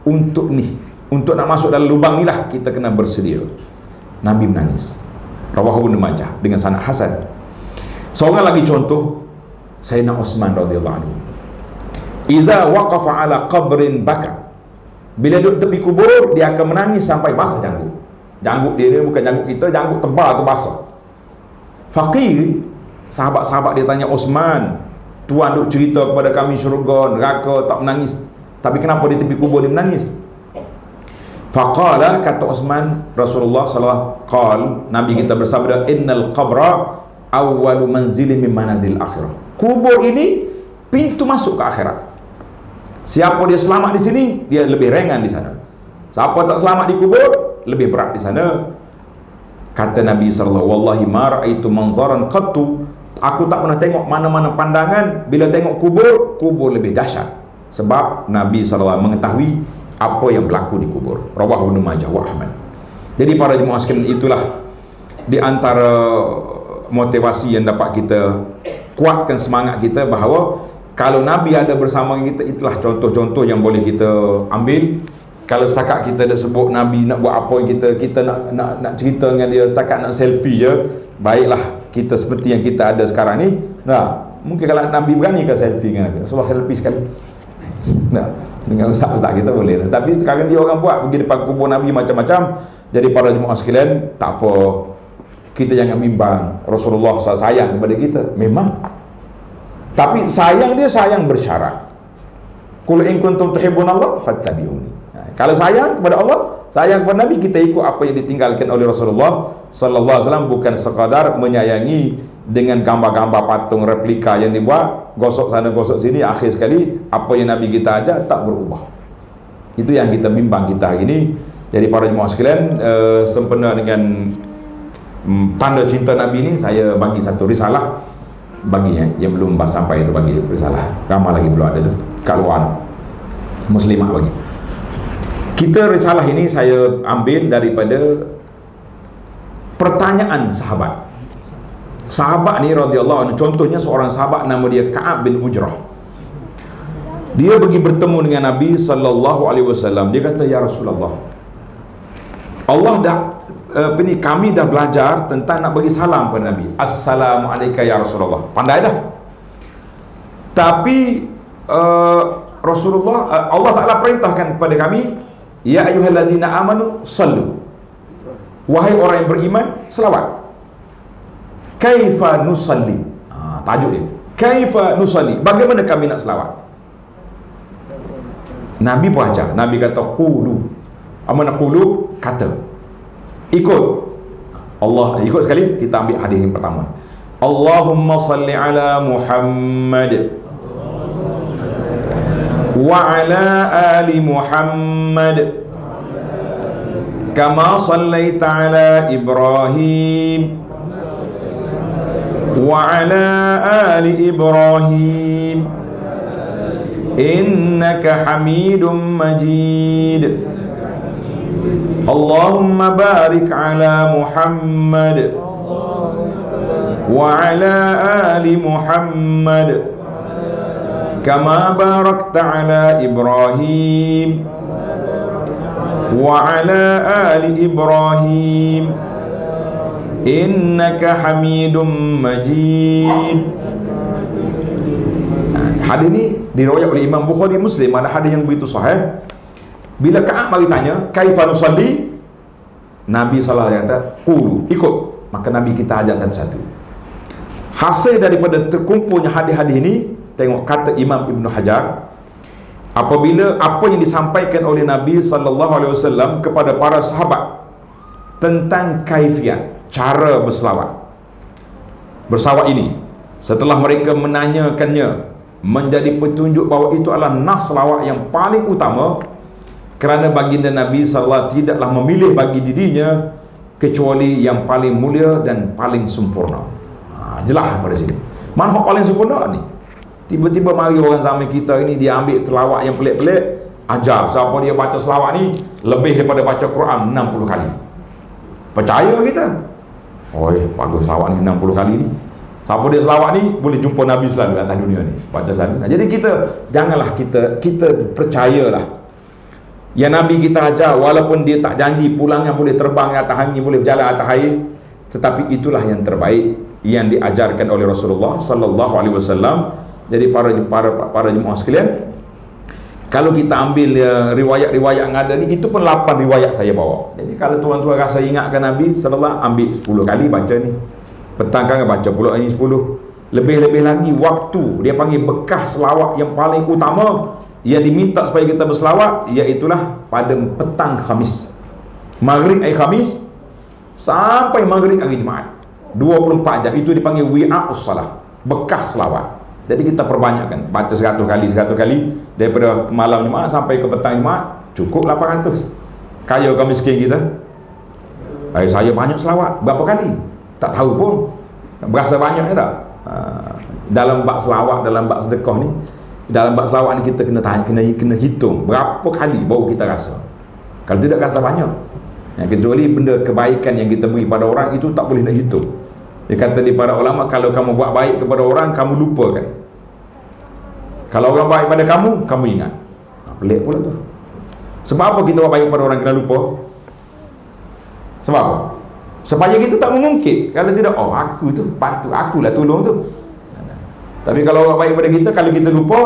untuk nak masuk dalam lubang ni lah kita kena bersedia. Nabi menangis. Rawahu Ibnu Majah dengan sanad hasan. Seorang lagi contoh, Sayyidina Utsman radhiyallahu anhu. Idza waqafa ala qabrin baka. Bila duduk tepi kubur, dia akan menangis sampai basah janggut. Janggut dia ni bukan janggut kita, janggut tebal tu basah. Faqir, sahabat-sahabat dia tanya Utsman, tuan duk cerita kepada kami syurga, neraka, tak menangis. Tapi kenapa di tepi kubur dia menangis? Faqala, kata Utsman, Rasulullah sallallahu alaihi wasallam, Nabi kita bersabda, innal qabra awwalu manzili min manazil akhirah. Kubur ini pintu masuk ke akhirat. Siapa dia selamat di sini, dia lebih ringan di sana. Siapa tak selamat di kubur, lebih berat di sana. Kata Nabi sallallahu alaihi wasallam, wallahi ma ra'aitu manzaran qattu. Aku tak pernah tengok mana-mana pandangan bila tengok kubur lebih dahsyat. Sebab Nabi sallallahu alaihi wasallam mengetahui apa yang berlaku di kubur. Rawahu Ibnu Majah wa Ahmad. Jadi para jemaah sekalian, itulah di antara motivasi yang dapat kita kuatkan semangat kita bahawa kalau Nabi ada bersama kita, itulah contoh-contoh yang boleh kita ambil. Kalau setakat kita dah sebut Nabi nak buat apa, kita nak cerita dengan dia, setakat nak selfie je, baiklah kita seperti yang kita ada sekarang ni. Nah, mungkin kalau Nabi berani ke selfie dengan kita, Rasulullah selfie sekali. Nah, dengan ustaz-ustaz kita boleh. Tapi sekarang dia orang buat pergi depan kubur Nabi macam-macam. Jadi para jemaah sekalian, tak apa, kita jangan bimbang. Rasulullah sayang kepada kita, memang. Tapi sayang dia sayang bersyarat. Qul in kuntum tuhibbunallah fattabi'uni. Kalau sayang kepada Allah, sayang kepada Nabi, kita ikut apa yang ditinggalkan oleh Rasulullah sallallahu alaihi wasallam, bukan sekadar menyayangi dengan gambar-gambar patung replika yang dibuat, gosok sana gosok sini, akhir sekali apa yang Nabi kita ajar tak berubah. Itu yang kita bimbang kita hari ini. Jadi para jemaah sekalian, sempena dengan tanda cinta Nabi ini, saya bagi satu risalah bagi yang belum sampai itu, bagi risalah. Ramai lagi belum ada tu kat luar, muslimah bagi. Kita risalah ini saya ambil daripada pertanyaan sahabat. Sahabat ni radhiyallahu anhu, contohnya seorang sahabat nama dia Ka'ab bin Ujrah. Dia pergi bertemu dengan Nabi sallallahu alaihi wasallam. Dia kata, ya Rasulullah, Allah dah kami dah belajar tentang nak bagi salam kepada Nabi. Assalamualaikum ya Rasulullah. Pandai dah. Tapi Rasulullah, Allah Ta'ala perintahkan kepada kami, ya ayyuhalladzina amanu sallu. Wahai orang yang beriman, selawat. Kaifa nusalli? Tajuk dia. Kaifa nusalli? Bagaimana kami nak selawat? Nabi baca. Nabi kata qulu. Apa nak qulu? Kata. Ikut Allah, ikut sekali. Kita ambil hadis yang pertama. Allahumma salli ala Muhammad wa ala ali Muhammad kama sallaita ala Ibrahim wa ala ali Ibrahim innaka Hamidum Majid. Allahumma barik ala Muhammad wa ala ali Muhammad kama barakta ala Ibrahim wa ala ali Ibrahim innaka Hamidum Majid. Hadis ni diriwayatkan oleh Imam Bukhari Muslim. Ada hadis yang begitu sahih. Bila Ka'ab mari tanya, kaifa nusalli? Nabi sallallahu alaihi wasallam kata, qulu, ikut. Maka Nabi kita ajar satu-satu. Hasil daripada terkumpulnya hadis-hadis ini, tengok kata Imam Ibn Hajar, apabila apa yang disampaikan oleh Nabi sallallahu alaihi wasallam kepada para sahabat tentang kaifiat, cara berselawat. Berselawat ini, setelah mereka menanyakannya, menjadi petunjuk bahawa itu adalah nas selawat yang paling utama, kerana baginda Nabi SAW tidaklah memilih bagi dirinya kecuali yang paling mulia dan paling sempurna. Jelas pada sini mana yang paling sempurna ni. Tiba-tiba mari orang zaman kita ini dia ambil selawat yang pelik-pelik, ajar siapa dia baca selawat ni lebih daripada baca Quran 60 kali. Percaya kita? Oi, bagus selawat ni 60 kali ni. Siapa dia selawat ni boleh jumpa Nabi selalu atas dunia ni, baca selalu. Jadi kita janganlah kita percayalah yang Nabi kita ajar, walaupun dia tak janji pulangnya boleh terbang atas angin, boleh berjalan atas air, tetapi itulah yang terbaik yang diajarkan oleh Rasulullah sallallahu alaihi wasallam. Jadi para jemaah sekalian, kalau kita ambil riwayat-riwayat yang ada ni, itu pun 8 riwayat saya bawa. Jadi kalau tuan-tuan rasa ingatkan Nabi sallallahu, ambil 10 kali baca ni. Petang kan baca pula ini 10. Lebih-lebih lagi waktu dia panggil bekas selawat yang paling utama yang diminta supaya kita berselawat, iaitulah pada petang Khamis, maghrib hari Khamis sampai maghrib hari Jumaat, 24 jam. Itu dipanggil wi'a'us salah, bekas selawat. Jadi kita perbanyakkan, baca 100 kali daripada malam Jumaat sampai ke petang Jumaat, cukup 800. Kaya kau miskin kita, saya banyak selawat berapa kali tak tahu pun, berasa banyak tak? Dalam bab selawat, dalam bab sedekah ni, dalam bab selawat ni kita kena tanya, kena hitung berapa kali baru kita rasa. Kalau tidak rasa banyak. Yang kecuali benda kebaikan yang kita beri pada orang itu tak boleh nak hitung. Dia kata di para ulama, kalau kamu buat baik kepada orang, kamu lupakan. Kalau orang baik pada kamu, kamu ingat. Pelik pula tu. Sebab apa kita buat baik kepada orang kena lupa? Sebab apa? Supaya kita tak mengungkit. Kalau tidak, oh aku tu bantu, akulah tolong tu. Tapi kalau orang baik pada kita, kalau kita lupa,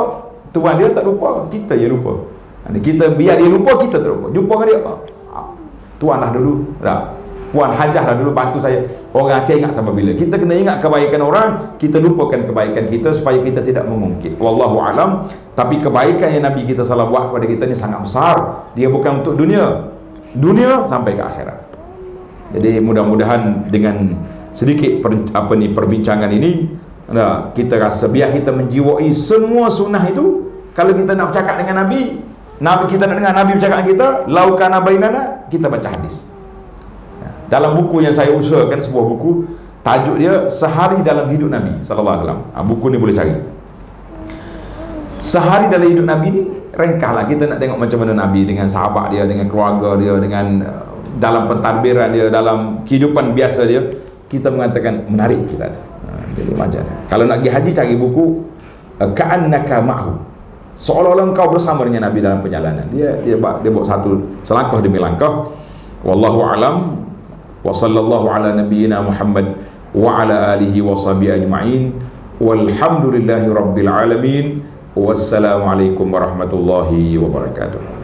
Tuhan dia tak lupa, kita je lupa. Kita biar dia lupa, kita tak lupa. Jumpa dengan dia, Tuan lah dulu, Puan Hajah lah dulu bantu saya. Orang akan ingat sampai bila. Kita kena ingat kebaikan orang, kita lupakan kebaikan kita supaya kita tidak mengungkit. Wallahu alam. Tapi kebaikan yang Nabi kita salah buat pada kita ni sangat besar. Dia bukan untuk dunia sampai ke akhirat. Jadi mudah-mudahan dengan sedikit perbincangan ini, kita rasa biar kita menjiwai semua sunnah itu. Kalau kita nak bercakap dengan Nabi, kita nak dengar Nabi bercakap dengan kita, laukana bainana, kita baca hadis. Dalam buku yang saya usahakan, sebuah buku, tajuk dia Sehari Dalam Hidup Nabi sallallahu alaihi wasallam. Buku ni boleh cari. Sehari dalam hidup Nabi ni ringkaslah, kita nak tengok macam mana Nabi dengan sahabat dia, dengan keluarga dia, dengan dalam pentadbiran dia, dalam kehidupan biasa dia. Kita mengatakan menarik kita tu. Jadi macam kalau nak pergi haji, cari buku Ka'annaka Ma'hu, seolah-olah engkau bersama dengan Nabi dalam perjalanan. Dia buat satu selangkah demi langkah. Wallahu alam. Wa sallallahu ala nabiyyina Muhammad wa ala alihi wa sahbihi ajma'in. Walhamdulillahi rabbil alamin. Wassalamualaikum warahmatullahi wabarakatuh.